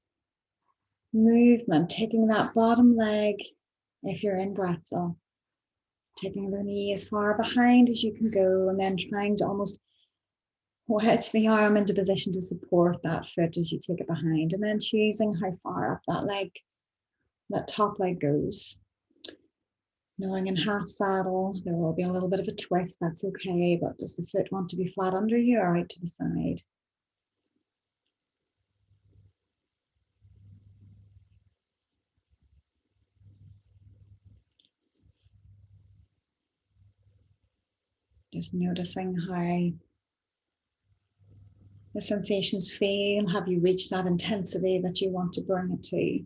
movement, taking that bottom leg if you're in bretzel, taking the knee as far behind as you can go, and then trying to almost wedge the arm into position to support that foot as you take it behind, and then choosing how far up that leg, that top leg goes. Knowing in half saddle, there will be a little bit of a twist, that's okay, but does the foot want to be flat under you or out to the side? Just noticing how the sensations feel. Have you reached that intensity that you want to bring it to?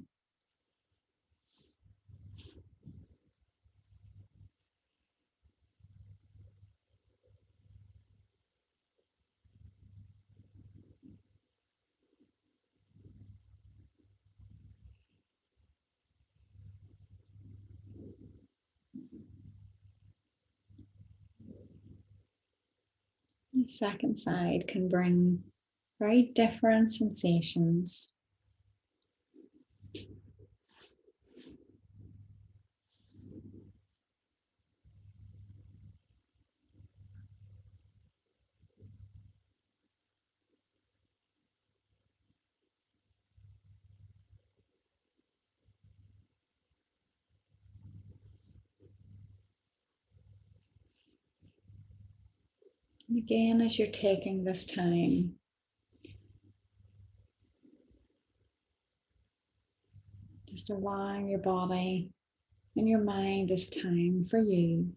The second side can bring very different sensations. And again, as you're taking this time, just allowing your body and your mind this time for you.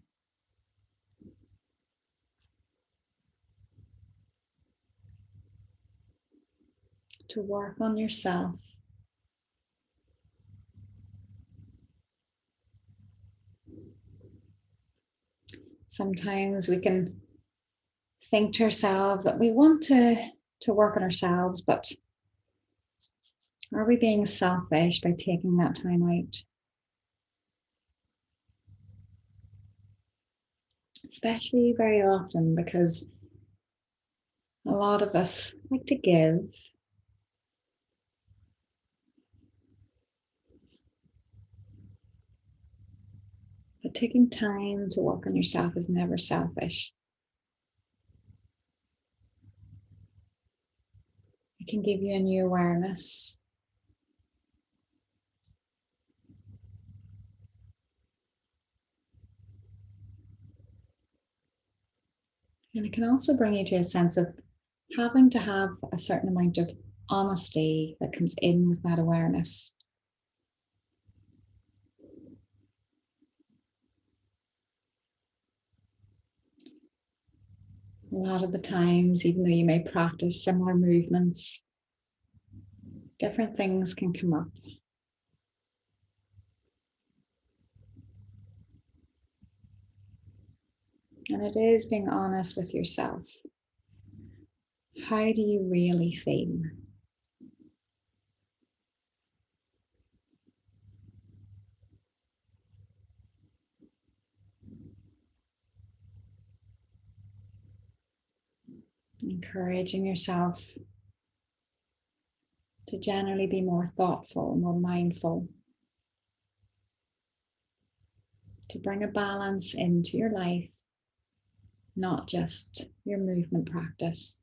To work on yourself. Sometimes we can think to ourselves that we want to work on ourselves, but are we being selfish by taking that time out? Especially very often because a lot of us like to give. But taking time to work on yourself is never selfish. It can give you a new awareness. And it can also bring you to a sense of having to have a certain amount of honesty that comes in with that awareness. A lot of the times, even though you may practice similar movements, different things can come up. And it is being honest with yourself. How do you really feel? Encouraging yourself to generally be more thoughtful, more mindful, to bring a balance into your life, not just your movement practice.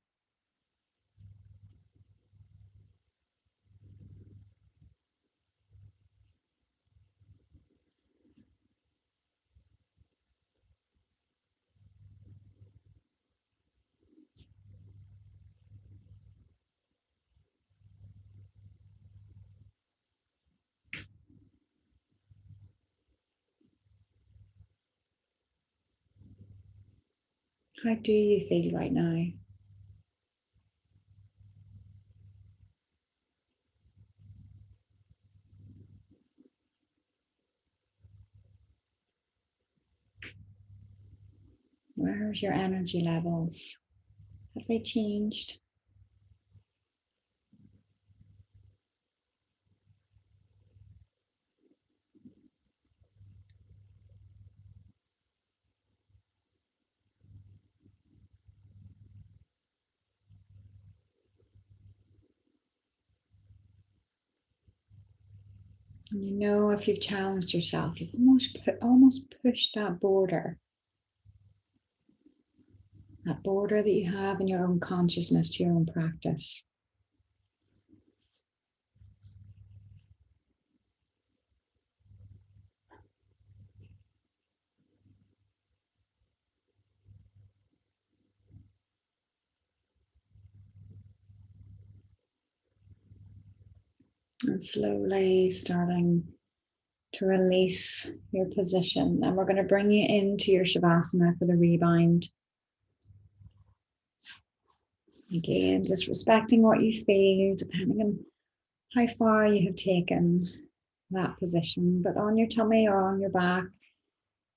How do you feel right now? Where's your energy levels? Have they changed? And you know, if you've challenged yourself, you've almost pushed that border that you have in your own consciousness to your own practice. And slowly starting to release your position. And we're going to bring you into your Shavasana for the rebind. Again, just respecting what you feel, depending on how far you have taken that position, but on your tummy or on your back,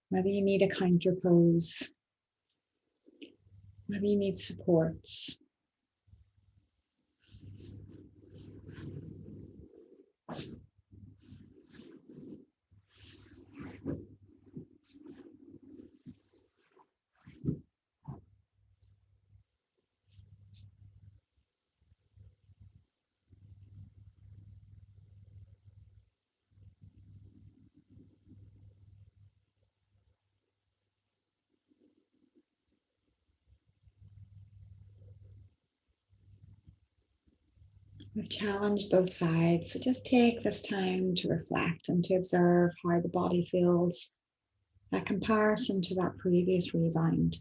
whether you need a counter pose, whether you need supports. We've challenged both sides, so just take this time to reflect and to observe how the body feels by comparison to that previous rebind.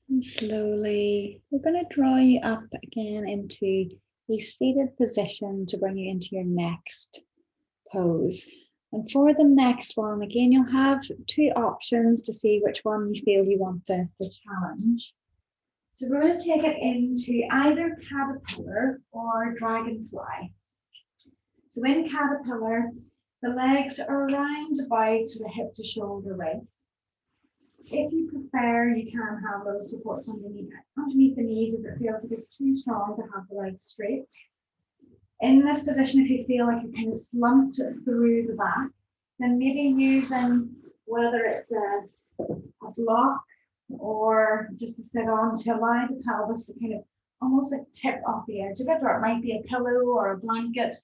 And slowly, we're going to draw you up again into a seated position to bring you into your next pose. And for the next one, again, you'll have two options to see which one you feel you want to challenge. So we're going to take it into either caterpillar or dragonfly. So in caterpillar, the legs are around about sort of hip to shoulder width. If you prefer, you can have little supports underneath the knees if it feels like it's too strong to have the legs straight. In this position, if you feel like you're kind of slumped through the back, then maybe using whether it's a block or just to sit on to allow the pelvis to kind of almost like tip off the edge of it, or it might be a pillow or a blanket,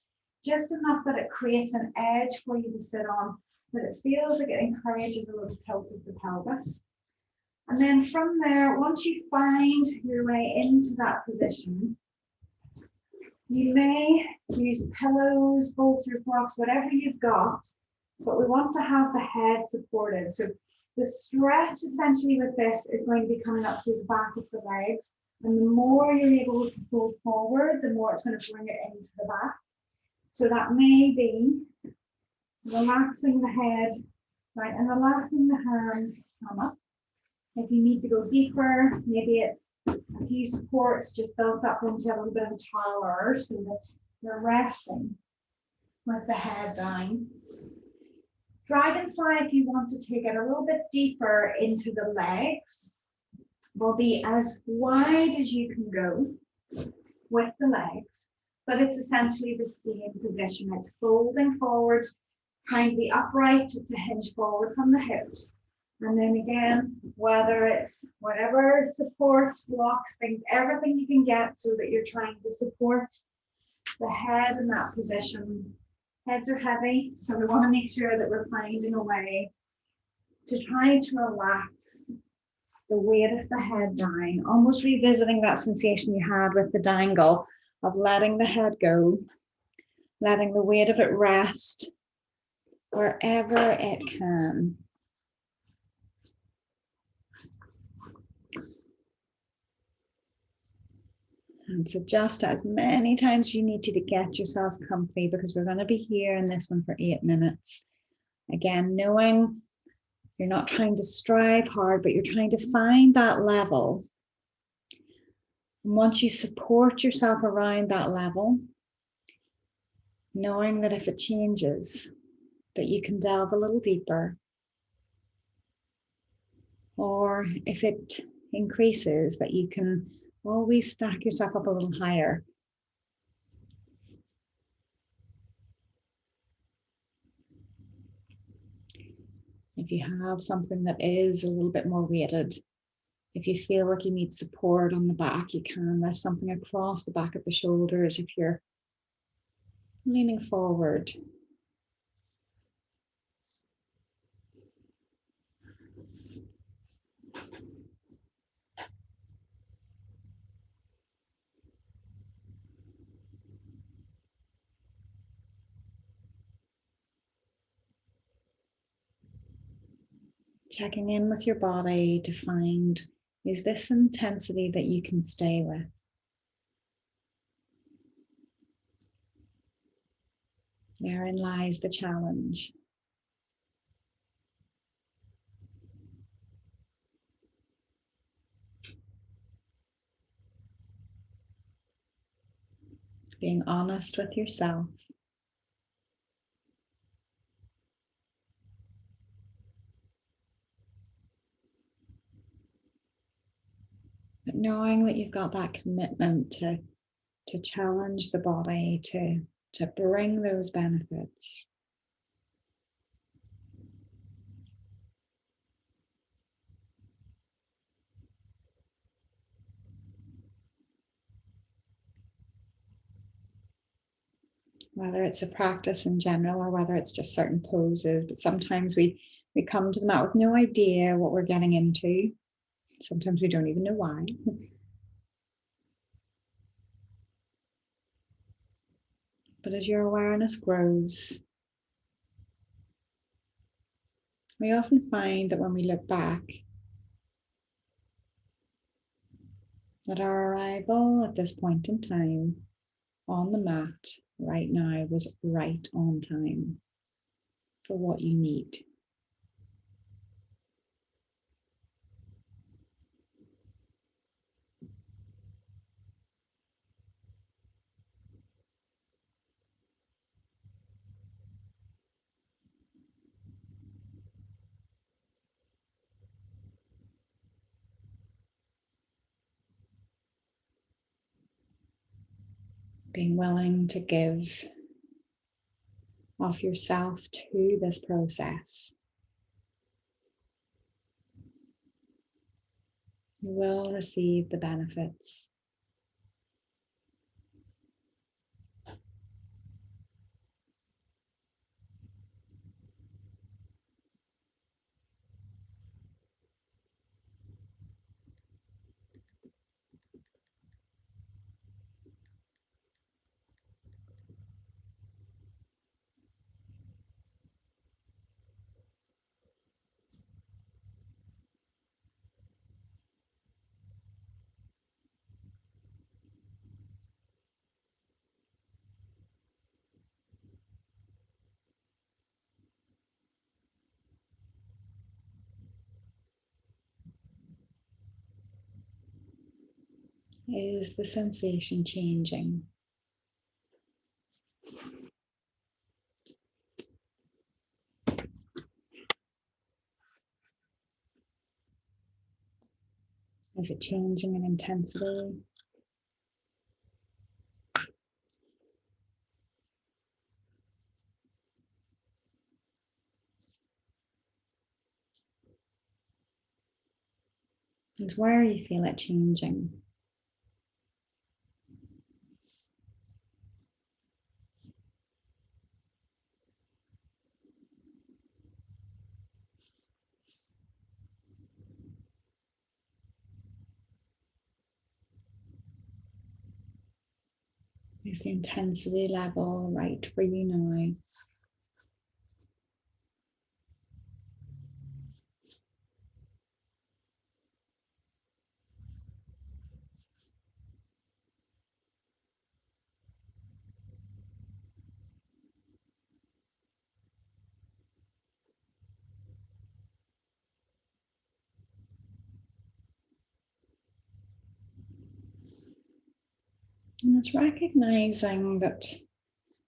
just enough that it creates an edge for you to sit on, that it feels like it encourages a little tilt of the pelvis. And then from there, once you find your way into that position, you may use pillows, bolster blocks, whatever you've got, but we want to have the head supported. So the stretch essentially with this is going to be coming up through the back of the legs. And the more you're able to pull forward, the more it's going to bring it into the back. So that may be relaxing the head, right, and relaxing the hands come up. If you need to go deeper, maybe it's a few supports just built up into a little bit of a tower so that you're resting with the head down. Dragonfly, if you want to take it a little bit deeper into the legs, will be as wide as you can go with the legs, but it's essentially the same position. It's folding forward, trying to be upright to hinge forward from the hips. And then again, whether it's whatever supports, blocks, things, everything you can get so that you're trying to support the head in that position. Heads are heavy, so we want to make sure that we're finding a way to try to relax the weight of the head down, almost revisiting that sensation you had with the dangle of letting the head go, letting the weight of it rest wherever it can. And so just as many times as you need to get yourselves comfy, because we're going to be here in this one for 8 minutes. Again, knowing you're not trying to strive hard, but you're trying to find that level. And once you support yourself around that level, knowing that if it changes, that you can delve a little deeper. Or if it increases, that you can always stack yourself up a little higher. If you have something that is a little bit more weighted, if you feel like you need support on the back, you can rest something across the back of the shoulders if you're leaning forward. Checking in with your body to find, is this intensity that you can stay with? Therein lies the challenge. Being honest with yourself. But knowing that you've got that commitment to challenge the body, to bring those benefits. Whether it's a practice in general or whether it's just certain poses, but sometimes we come to the mat with no idea what we're getting into. Sometimes we don't even know why. But as your awareness grows, we often find that when we look back, that our arrival at this point in time on the mat right now was right on time for what you need. Being willing to give of yourself to this process. You will receive the benefits. Is the sensation changing? Is it changing in intensity? Is where you feel it changing? Is the intensity level right for you now? And it's recognizing that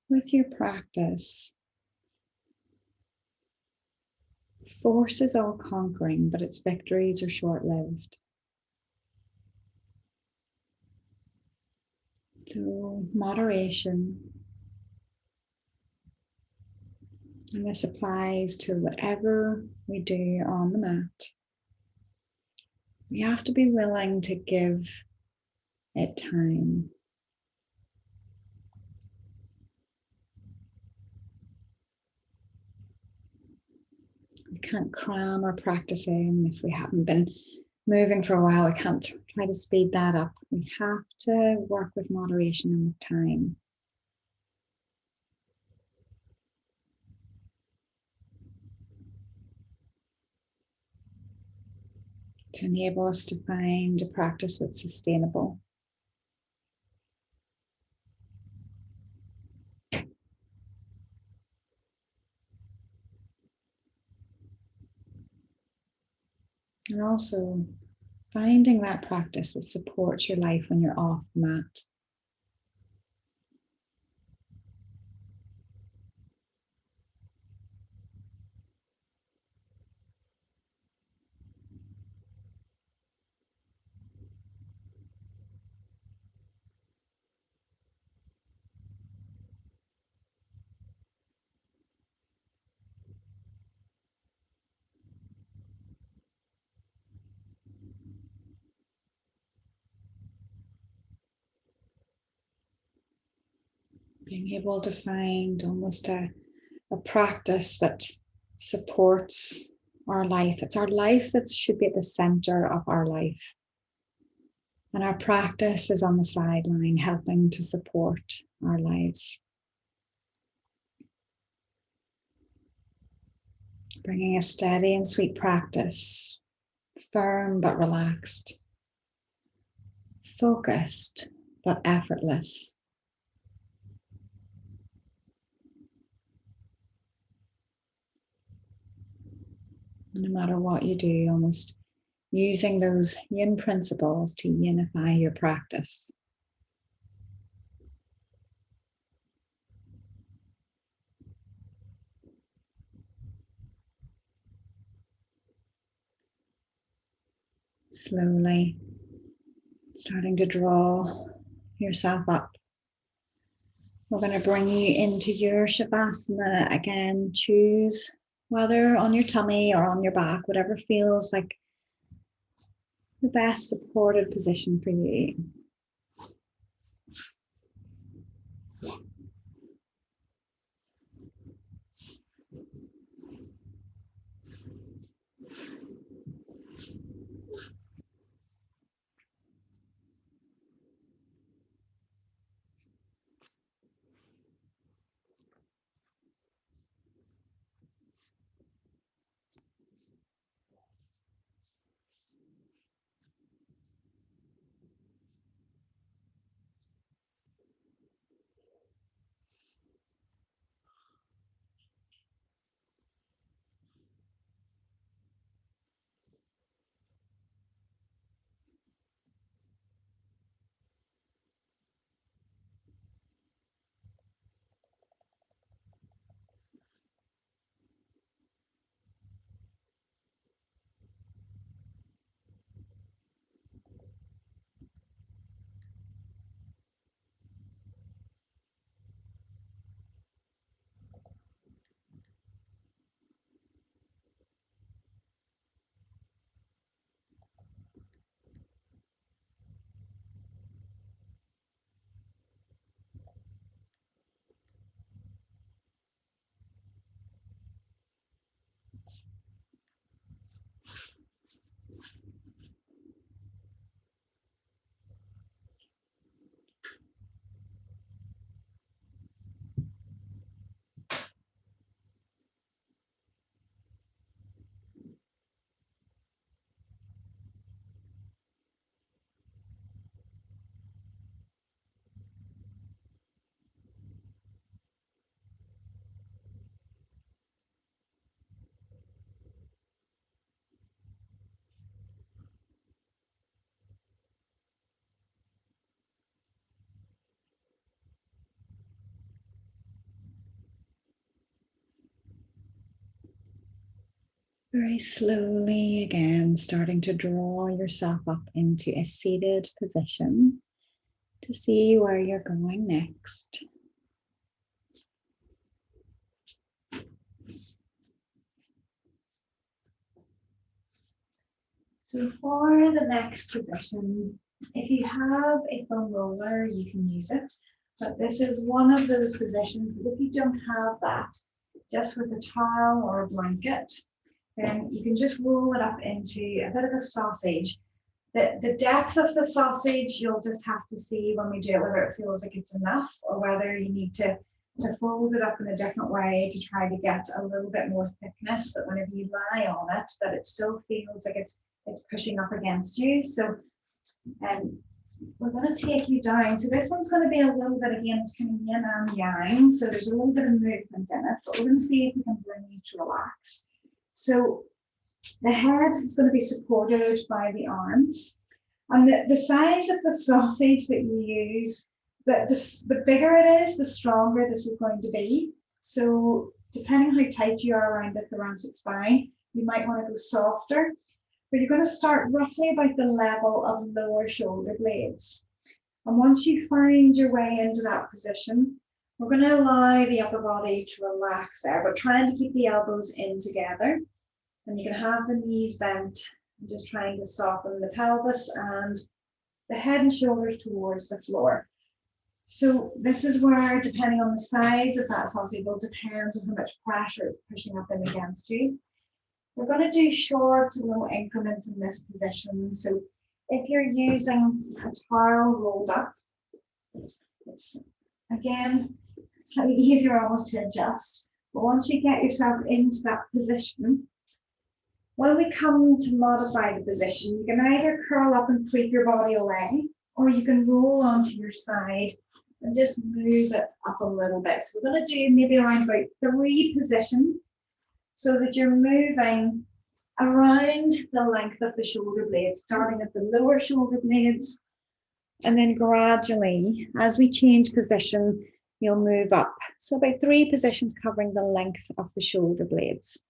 with your practice, force is all conquering, but its victories are short-lived. So moderation, and this applies to whatever we do on the mat. We have to be willing to give it time. We can't cram our practice in if we haven't been moving for a while. We can't try to speed that up. We have to work with moderation and with time. To enable us to find a practice that's sustainable. And also finding that practice that supports your life when you're off the mat. Being able to find almost a practice that supports our life. It's our life that should be at the center of our life. And our practice is on the sideline, helping to support our lives. Bringing a steady and sweet practice, firm but relaxed, focused but effortless. No matter what you do, almost using those yin principles to unify your practice. Slowly starting to draw yourself up. We're going to bring you into your Shavasana again. Choose whether on your tummy or on your back, whatever feels like the best supported position for you. Very slowly, again, starting to draw yourself up into a seated position to see where you're going next. So for the next position, if you have a foam roller, you can use it. But this is one of those positions that if you don't have that, just with a towel or a blanket, then you can just roll it up into a bit of a sausage. The depth of the sausage, you'll just have to see when we do it, whether it feels like it's enough or whether you need to fold it up in a different way to try to get a little bit more thickness, that whenever you lie on it, that it still feels like it's pushing up against you. So we're going to take you down. So this one's going to be a little bit, again, it's kind of yin and yang. So there's a little bit of movement in it, but we're going to see if we can bring you to relax. So the head is going to be supported by the arms. And the size of the sausage that you use, the bigger it is, the stronger this is going to be. So depending on how tight you are around the thoracic spine, you might want to go softer. But you're going to start roughly about the level of lower shoulder blades. And once you find your way into that position, we're going to allow the upper body to relax there, but trying to keep the elbows in together. And you can have the knees bent and just trying to soften the pelvis and the head and shoulders towards the floor. So this is where, depending on the size of that sausage, will depend on how much pressure it's pushing up in against you. We're going to do short little increments in this position. So if you're using a towel rolled up, it's again slightly easier almost to adjust. But once you get yourself into that position, when we come to modify the position, you can either curl up and creep your body away, or you can roll onto your side and just move it up a little bit. So we're going to do maybe around about 3 positions, so that you're moving around the length of the shoulder blades, starting at the lower shoulder blades, and then gradually, as we change position, you'll move up. So about 3 positions covering the length of the shoulder blades.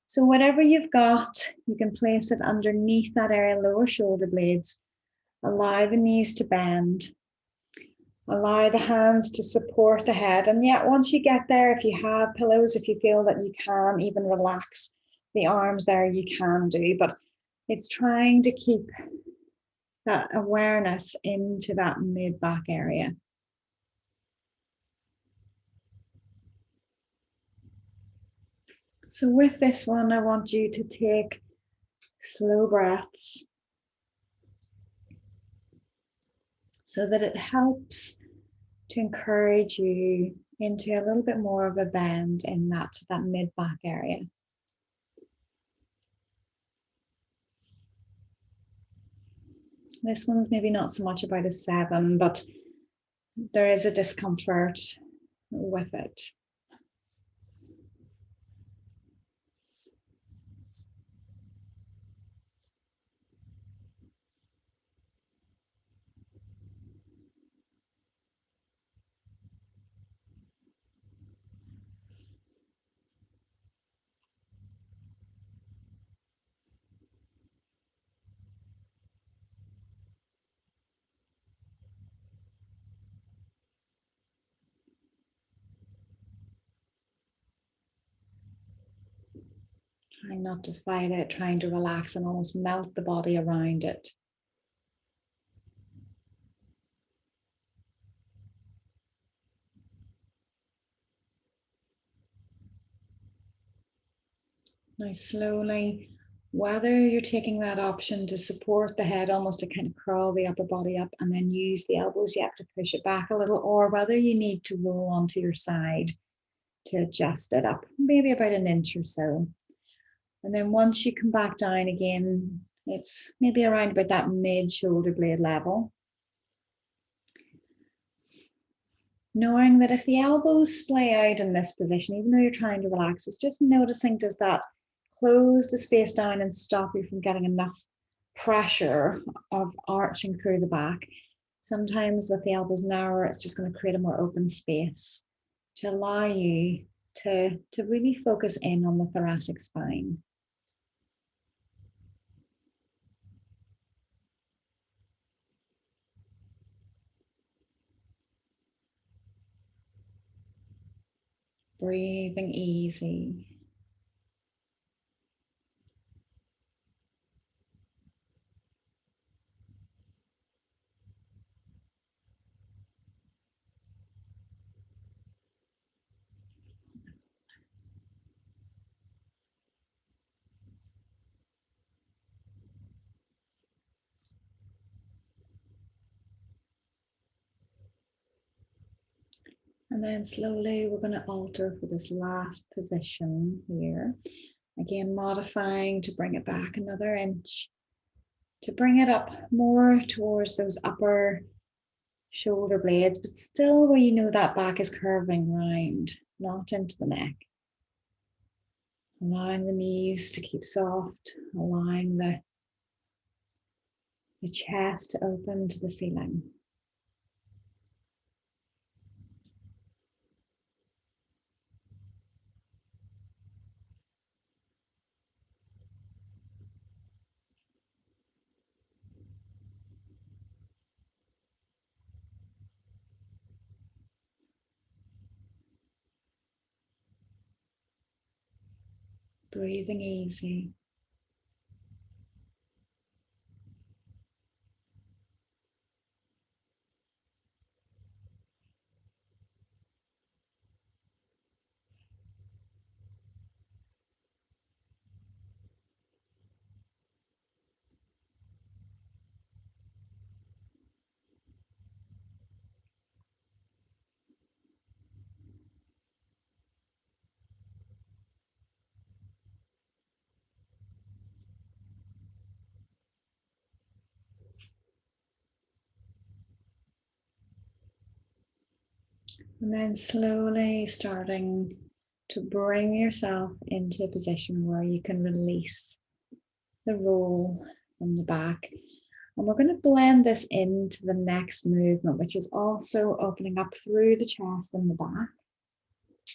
So whatever you've got, you can place it underneath that area, lower shoulder blades. Allow the knees to bend. Allow the hands to support the head. And yet, once you get there, if you have pillows, if you feel that you can even relax the arms there, you can do. But It's trying to keep that awareness into that mid-back area. So with this one, I want you to take slow breaths so that it helps to encourage you into a little bit more of a bend in that mid-back area. This one's maybe not so much about a 7, but there is a discomfort with it. Trying not to fight it, trying to relax and almost melt the body around it. Now slowly, whether you're taking that option to support the head, almost to kind of curl the upper body up and then use the elbows, you have to push it back a little, or whether you need to roll onto your side to adjust it up, maybe about an inch or so. And then once you come back down again, it's maybe around about that mid shoulder blade level. Knowing that if the elbows splay out in this position, even though you're trying to relax, it's just noticing, does that close the space down and stop you from getting enough pressure of arching through the back? Sometimes with the elbows narrower, it's just going to create a more open space to allow you to really focus in on the thoracic spine. Breathing easy. And then slowly we're going to alter for this last position here. Again, modifying to bring it back another inch, to bring it up more towards those upper shoulder blades, but still where you know that back is curving round, not into the neck. Allowing the knees to keep soft, allowing the chest to open to the ceiling. Breathing easy. And then slowly starting to bring yourself into a position where you can release the roll from the back. And we're going to blend this into the next movement, which is also opening up through the chest and the back.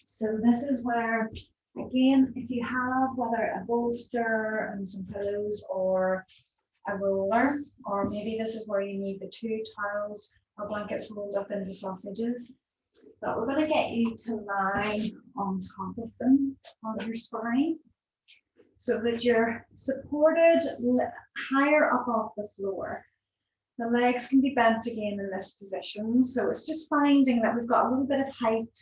So this is where, again, if you have whether a bolster and some pillows or a roller, or maybe this is where you need the 2 towels or blankets rolled up into sausages, but we're going to get you to lie on top of them on your spine. so that you're supported higher up off the floor. The legs can be bent again in this position. So it's just finding that we've got a little bit of height,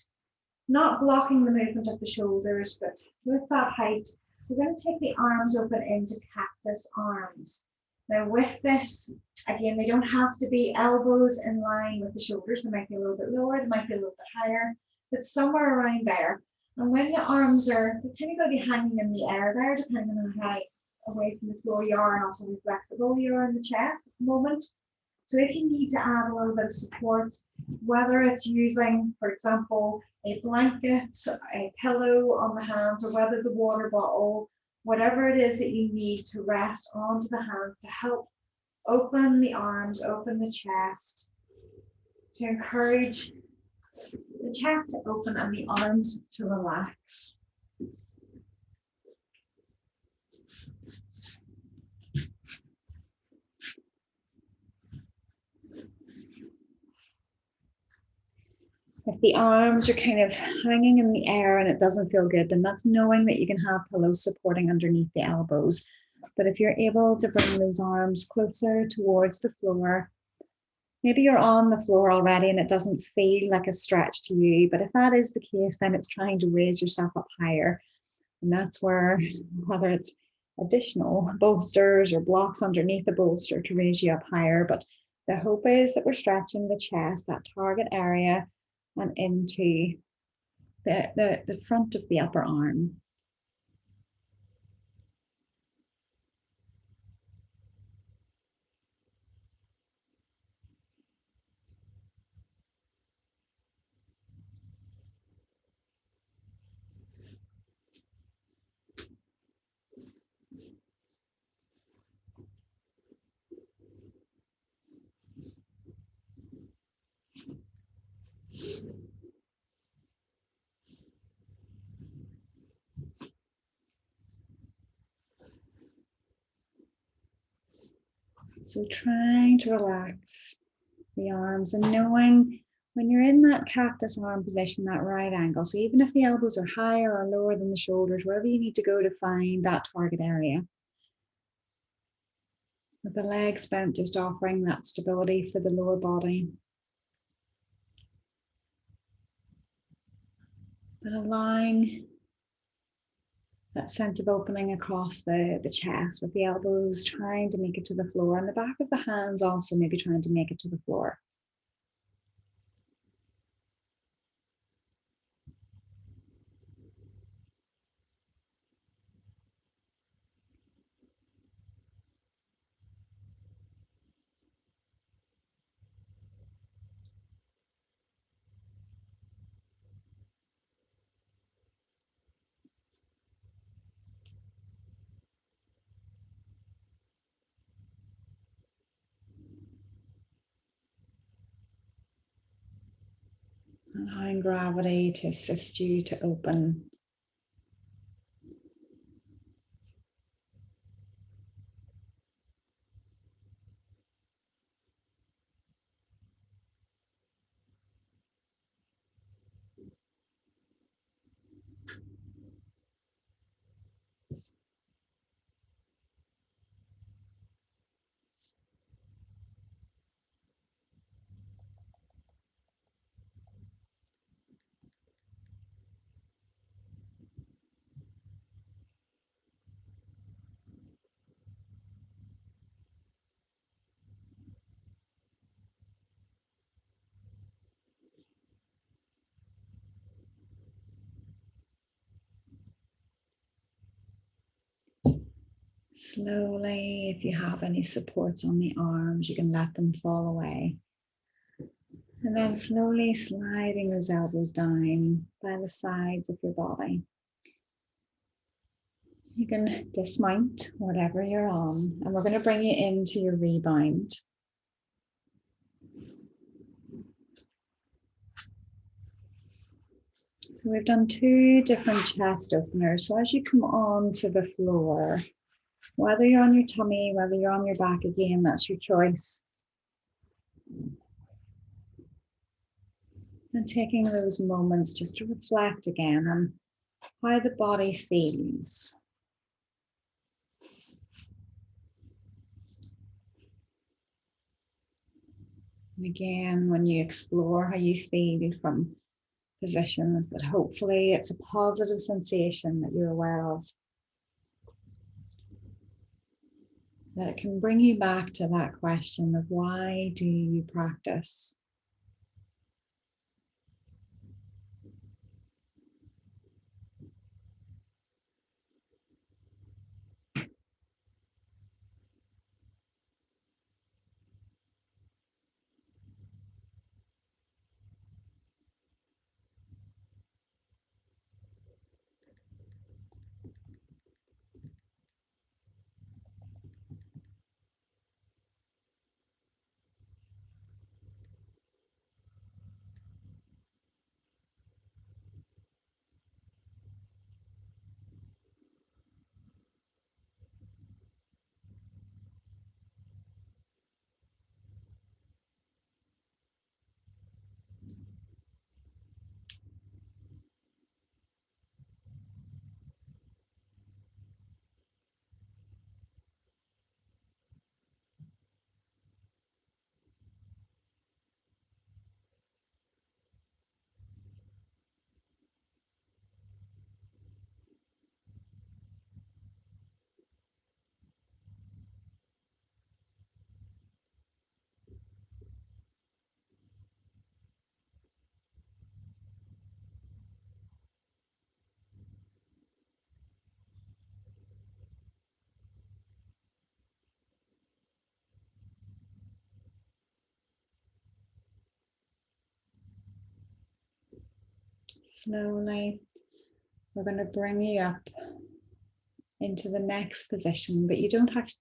not blocking the movement of the shoulders, but with that height, we're going to take the arms open into cactus arms. Now with this, again, they don't have to be elbows in line with the shoulders. They might be a little bit lower, they might be a little bit higher, but somewhere around there. And when the arms are, they're kind of going to be hanging in the air there, depending on how away from the floor you are and also how flexible you are in the chest at the moment. So if you need to add a little bit of support, whether it's using, for example, a blanket, a pillow on the hands, or whether the water bottle, whatever it is that you need to rest onto the hands to help open the arms, open the chest, to encourage the chest to open and the arms to relax. If the arms are kind of hanging in the air and it doesn't feel good, then that's knowing that you can have pillows supporting underneath the elbows. But if you're able to bring those arms closer towards the floor, maybe you're on the floor already and it doesn't feel like a stretch to you. But if that is the case, then it's trying to raise yourself up higher. And that's where, whether it's additional bolsters or blocks underneath the bolster to raise you up higher. But the hope is that we're stretching the chest, that target area, and into the front of the upper arm. So trying to relax the arms and knowing when you're in that cactus arm position, that right angle. So even if the elbows are higher or lower than the shoulders, wherever you need to go to find that target area. With the legs bent, just offering that stability for the lower body. But allowing that sense of opening across the chest with the elbows trying to make it to the floor and the back of the hands also maybe trying to make it to the floor. Allowing gravity to assist you to open. Slowly, if you have any supports on the arms, you can let them fall away. And then slowly sliding those elbows down by the sides of your body. You can dismount whatever you're on, and we're going to bring you into your rebound. So we've done 2 different chest openers. So as you come on to the floor, whether you're on your tummy, whether you're on your back again, that's your choice. And taking those moments just to reflect again on how the body feels. And again, when you explore how you feel from positions, that hopefully it's a positive sensation that you're aware of, that it can bring you back to that question of why do you practice? Slowly, we're going to bring you up into the next position, but you don't have to,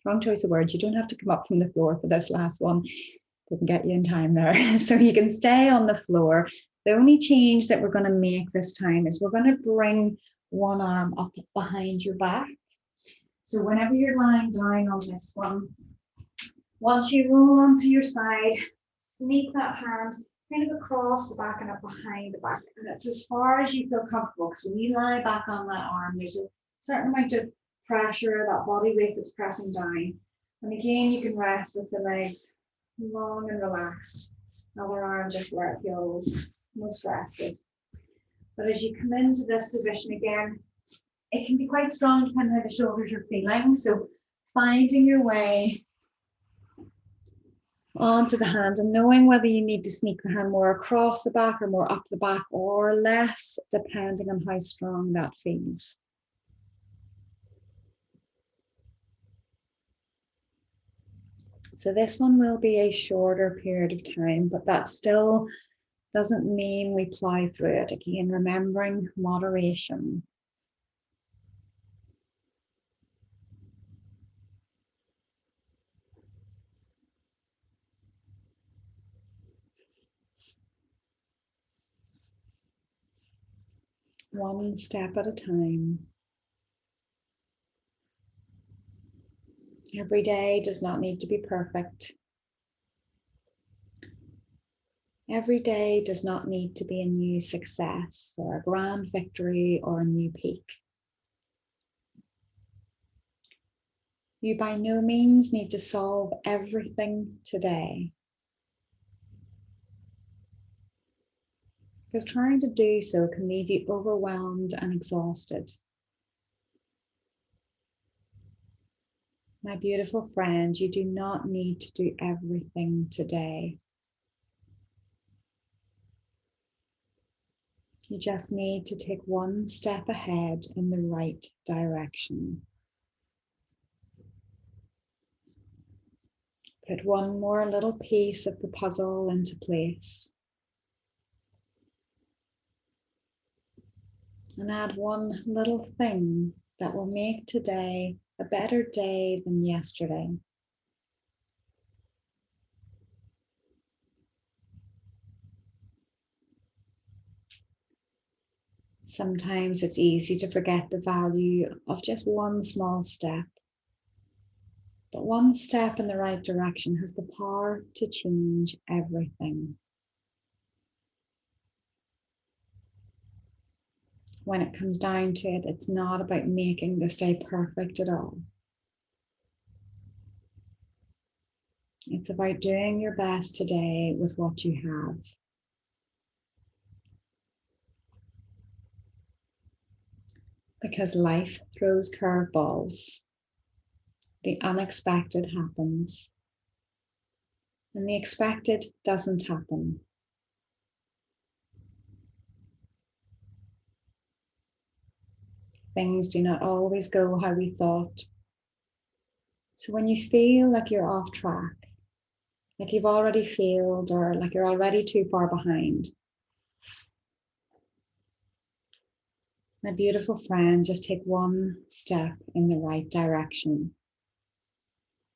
wrong choice of words, you don't have to come up from the floor for this last one. Didn't get you in time there. So you can stay on the floor. The only change that we're going to make this time is we're going to bring one arm up behind your back. So whenever you're lying down on this one, once you roll onto your side, sneak that hand kind of across the back and up behind the back. And it's as far as you feel comfortable, because when you lie back on that arm, there's a certain amount of pressure, that body weight that's pressing down. And again, you can rest with the legs long and relaxed. Other arm just where it feels most rested. But as you come into this position again, it can be quite strong depending on how the shoulders are feeling. So finding your way onto the hand and knowing whether you need to sneak the hand more across the back or more up the back or less, depending on how strong that feels. So this one will be a shorter period of time, but that still doesn't mean we plow through it. Again, remembering moderation. One step at a time. Every day does not need to be perfect. Every day does not need to be a new success or a grand victory or a new peak. You by no means need to solve everything today, because trying to do so can leave you overwhelmed and exhausted. My beautiful friend, you do not need to do everything today. You just need to take one step ahead in the right direction. Put one more little piece of the puzzle into place. And add one little thing that will make today a better day than yesterday. Sometimes it's easy to forget the value of just one small step. But one step in the right direction has the power to change everything. When it comes down to it, it's not about making this day perfect at all. It's about doing your best today with what you have. Because life throws curveballs. The unexpected happens. And the expected doesn't happen. Things do not always go how we thought. So when you feel like you're off track, like you've already failed or like you're already too far behind, my beautiful friend, just take one step in the right direction.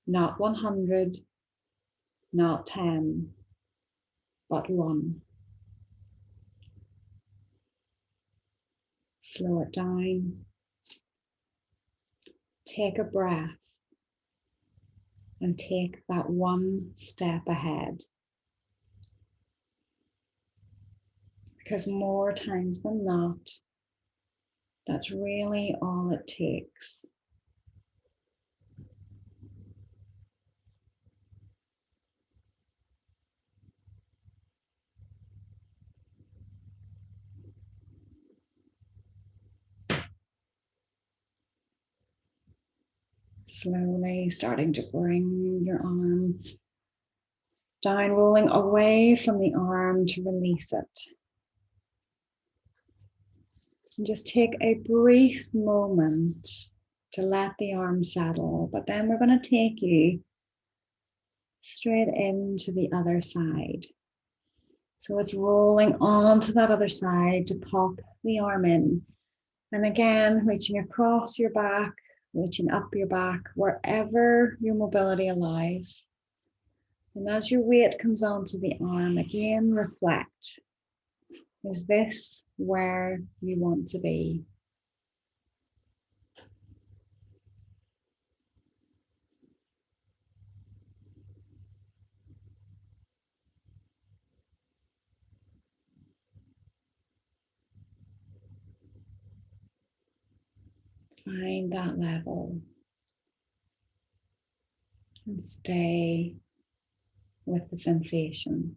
Not 100, not 10, but one. Slow it down. Take a breath and take that one step ahead. Because more times than not, that's really all it takes. Slowly starting to bring your arm down, rolling away from the arm to release it. And just take a brief moment to let the arm settle, but then we're going to take you straight into the other side. So it's rolling onto that other side to pop the arm in. And again, reaching across your back, reaching up your back, wherever your mobility allows. And as your weight comes onto the arm, again, reflect. Is this where you want to be? Find that level and stay with the sensation.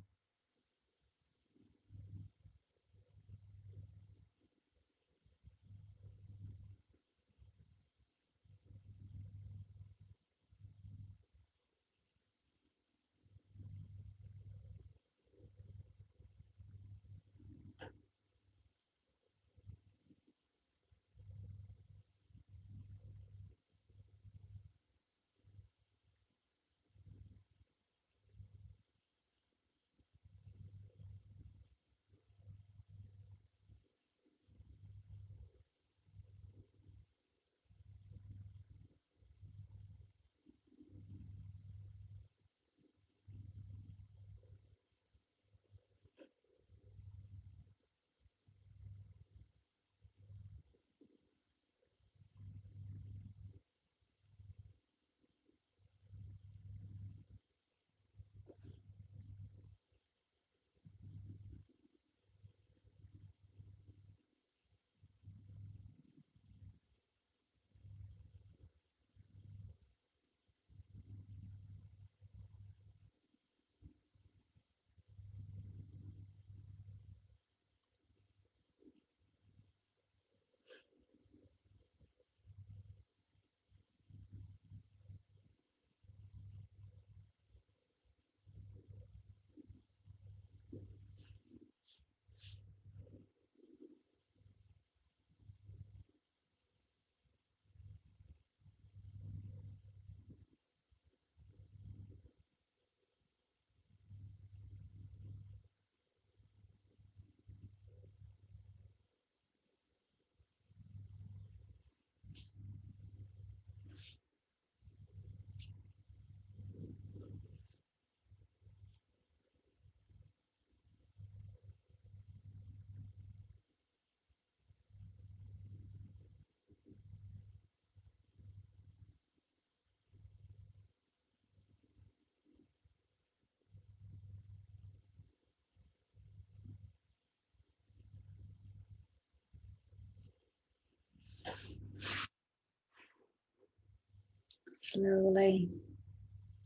Slowly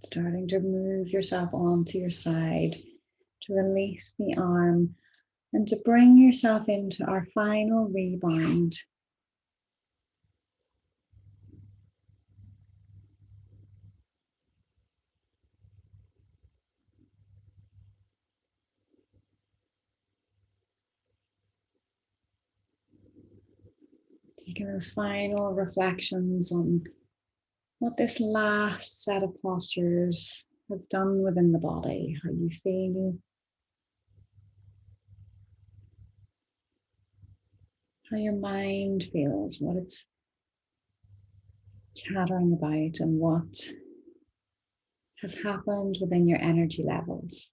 Starting to move yourself onto your side, to release the arm, and to bring yourself into our final rebound. Taking those final reflections on what this last set of postures has done within the body, how you feel, how your mind feels, what it's chattering about, and what has happened within your energy levels.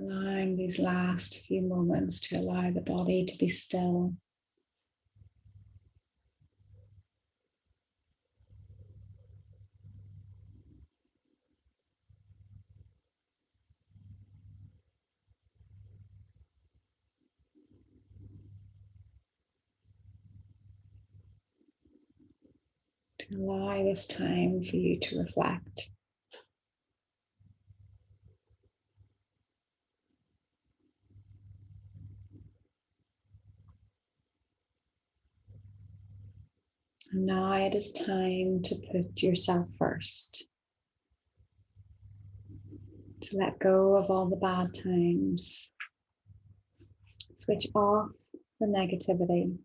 Allowing these last few moments to allow the body to be still. To allow this time for you to reflect. And now it is time to put yourself first. To let go of all the bad times. Switch off the negativity.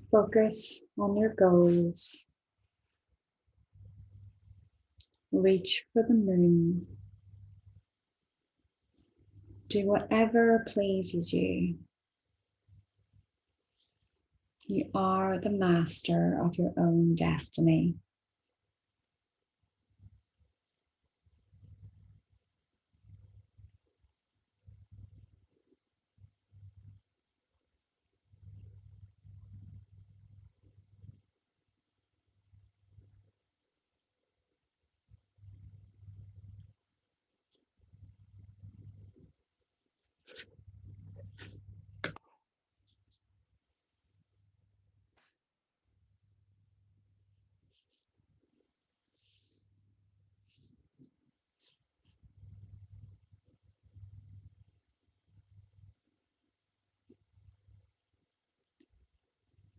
Focus on your goals. Reach for the moon. Do whatever pleases you. You are the master of your own destiny.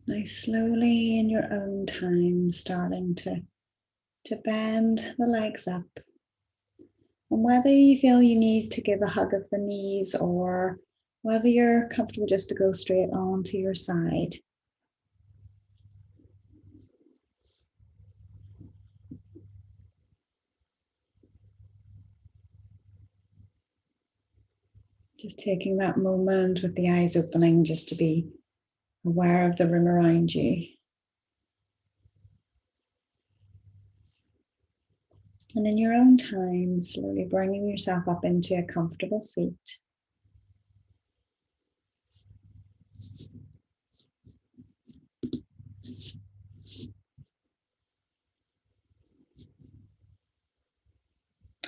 Now slowly in your own time, starting to bend the legs up. And whether you feel you need to give a hug of the knees or whether you're comfortable just to go straight on to your side. Just taking that moment with the eyes opening just to be aware of the room around you. And in your own time, slowly bringing yourself up into a comfortable seat.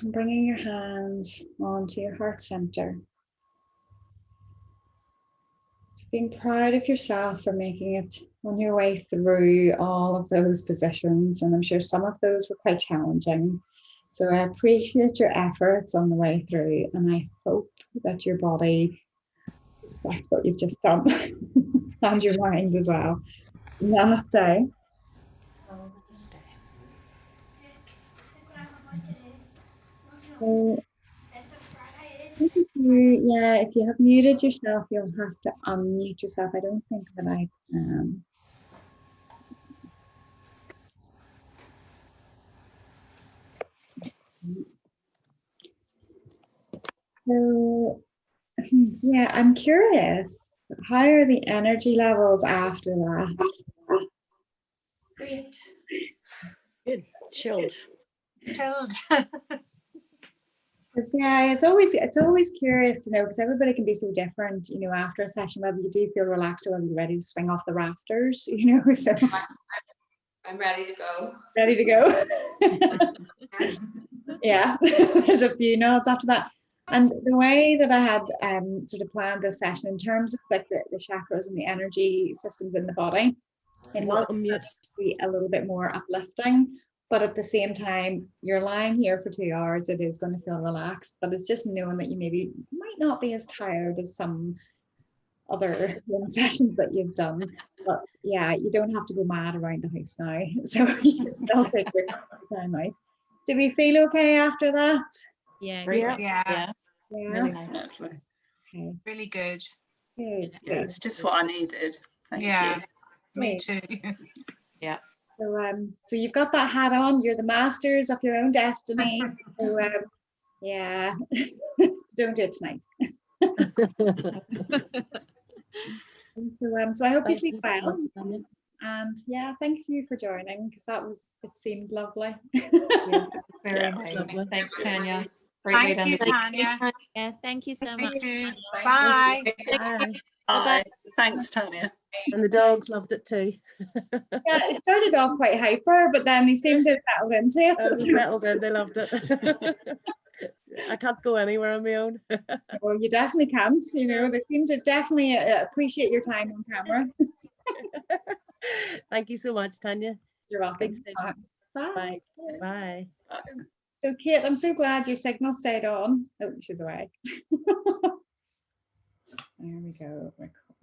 And bringing your hands onto your heart center. Being proud of yourself for making it on your way through all of those positions. And I'm sure some of those were quite challenging. So I appreciate your efforts on the way through. And I hope that your body respects what you've just done and your mind as well. Namaste. So, if you have muted yourself, you'll have to unmute yourself. I don't think that I can. So, yeah, I'm curious. How are the energy levels after that? Great. chilled. Chilled. Yeah, it's always curious to know, because everybody can be so different, you know, after a session, whether you do feel relaxed or whether you're ready to swing off the rafters, you know. So I'm ready to go. ready to go. Yeah, there's a few nods after that. And the way that I had sort of planned this session in terms of like the chakras and the energy systems in the body, it was to be a little bit more uplifting, but at the same time, you're lying here for 2 hours, it is going to feel relaxed, but it's just knowing that you maybe might not be as tired as some other sessions that you've done. But yeah, you don't have to go mad around the house now. So you still take your time out. Do we feel okay after that? Yeah. Yeah. Really nice. Definitely. Okay. Really good. Good. Yeah, it's just what I needed. Thank you. Me too. So you've got that hat on. You're the masters of your own destiny. So yeah, don't do it tonight. So I hope you sleep well. And yeah, thank you for joining, because it seemed lovely. Yes, Very nice. Lovely. Thanks, Tanya. Great way to Thank you, end the Tanya. Yeah, thank you so much. Thank you. Thank Bye. you. Bye. Bye. Thanks, Tanya. And the dogs loved it too. Yeah, it started off quite hyper, but then they seemed to settle into it. They settled in, they loved it. I can't go anywhere on my own. Well, you definitely can't, you know, they seem to definitely appreciate your time on camera. Thank you so much, Tanya. You're welcome. Big Bye. Bye. So Kate, I'm so glad your signal stayed on. Oh, she's away. There we go. Record.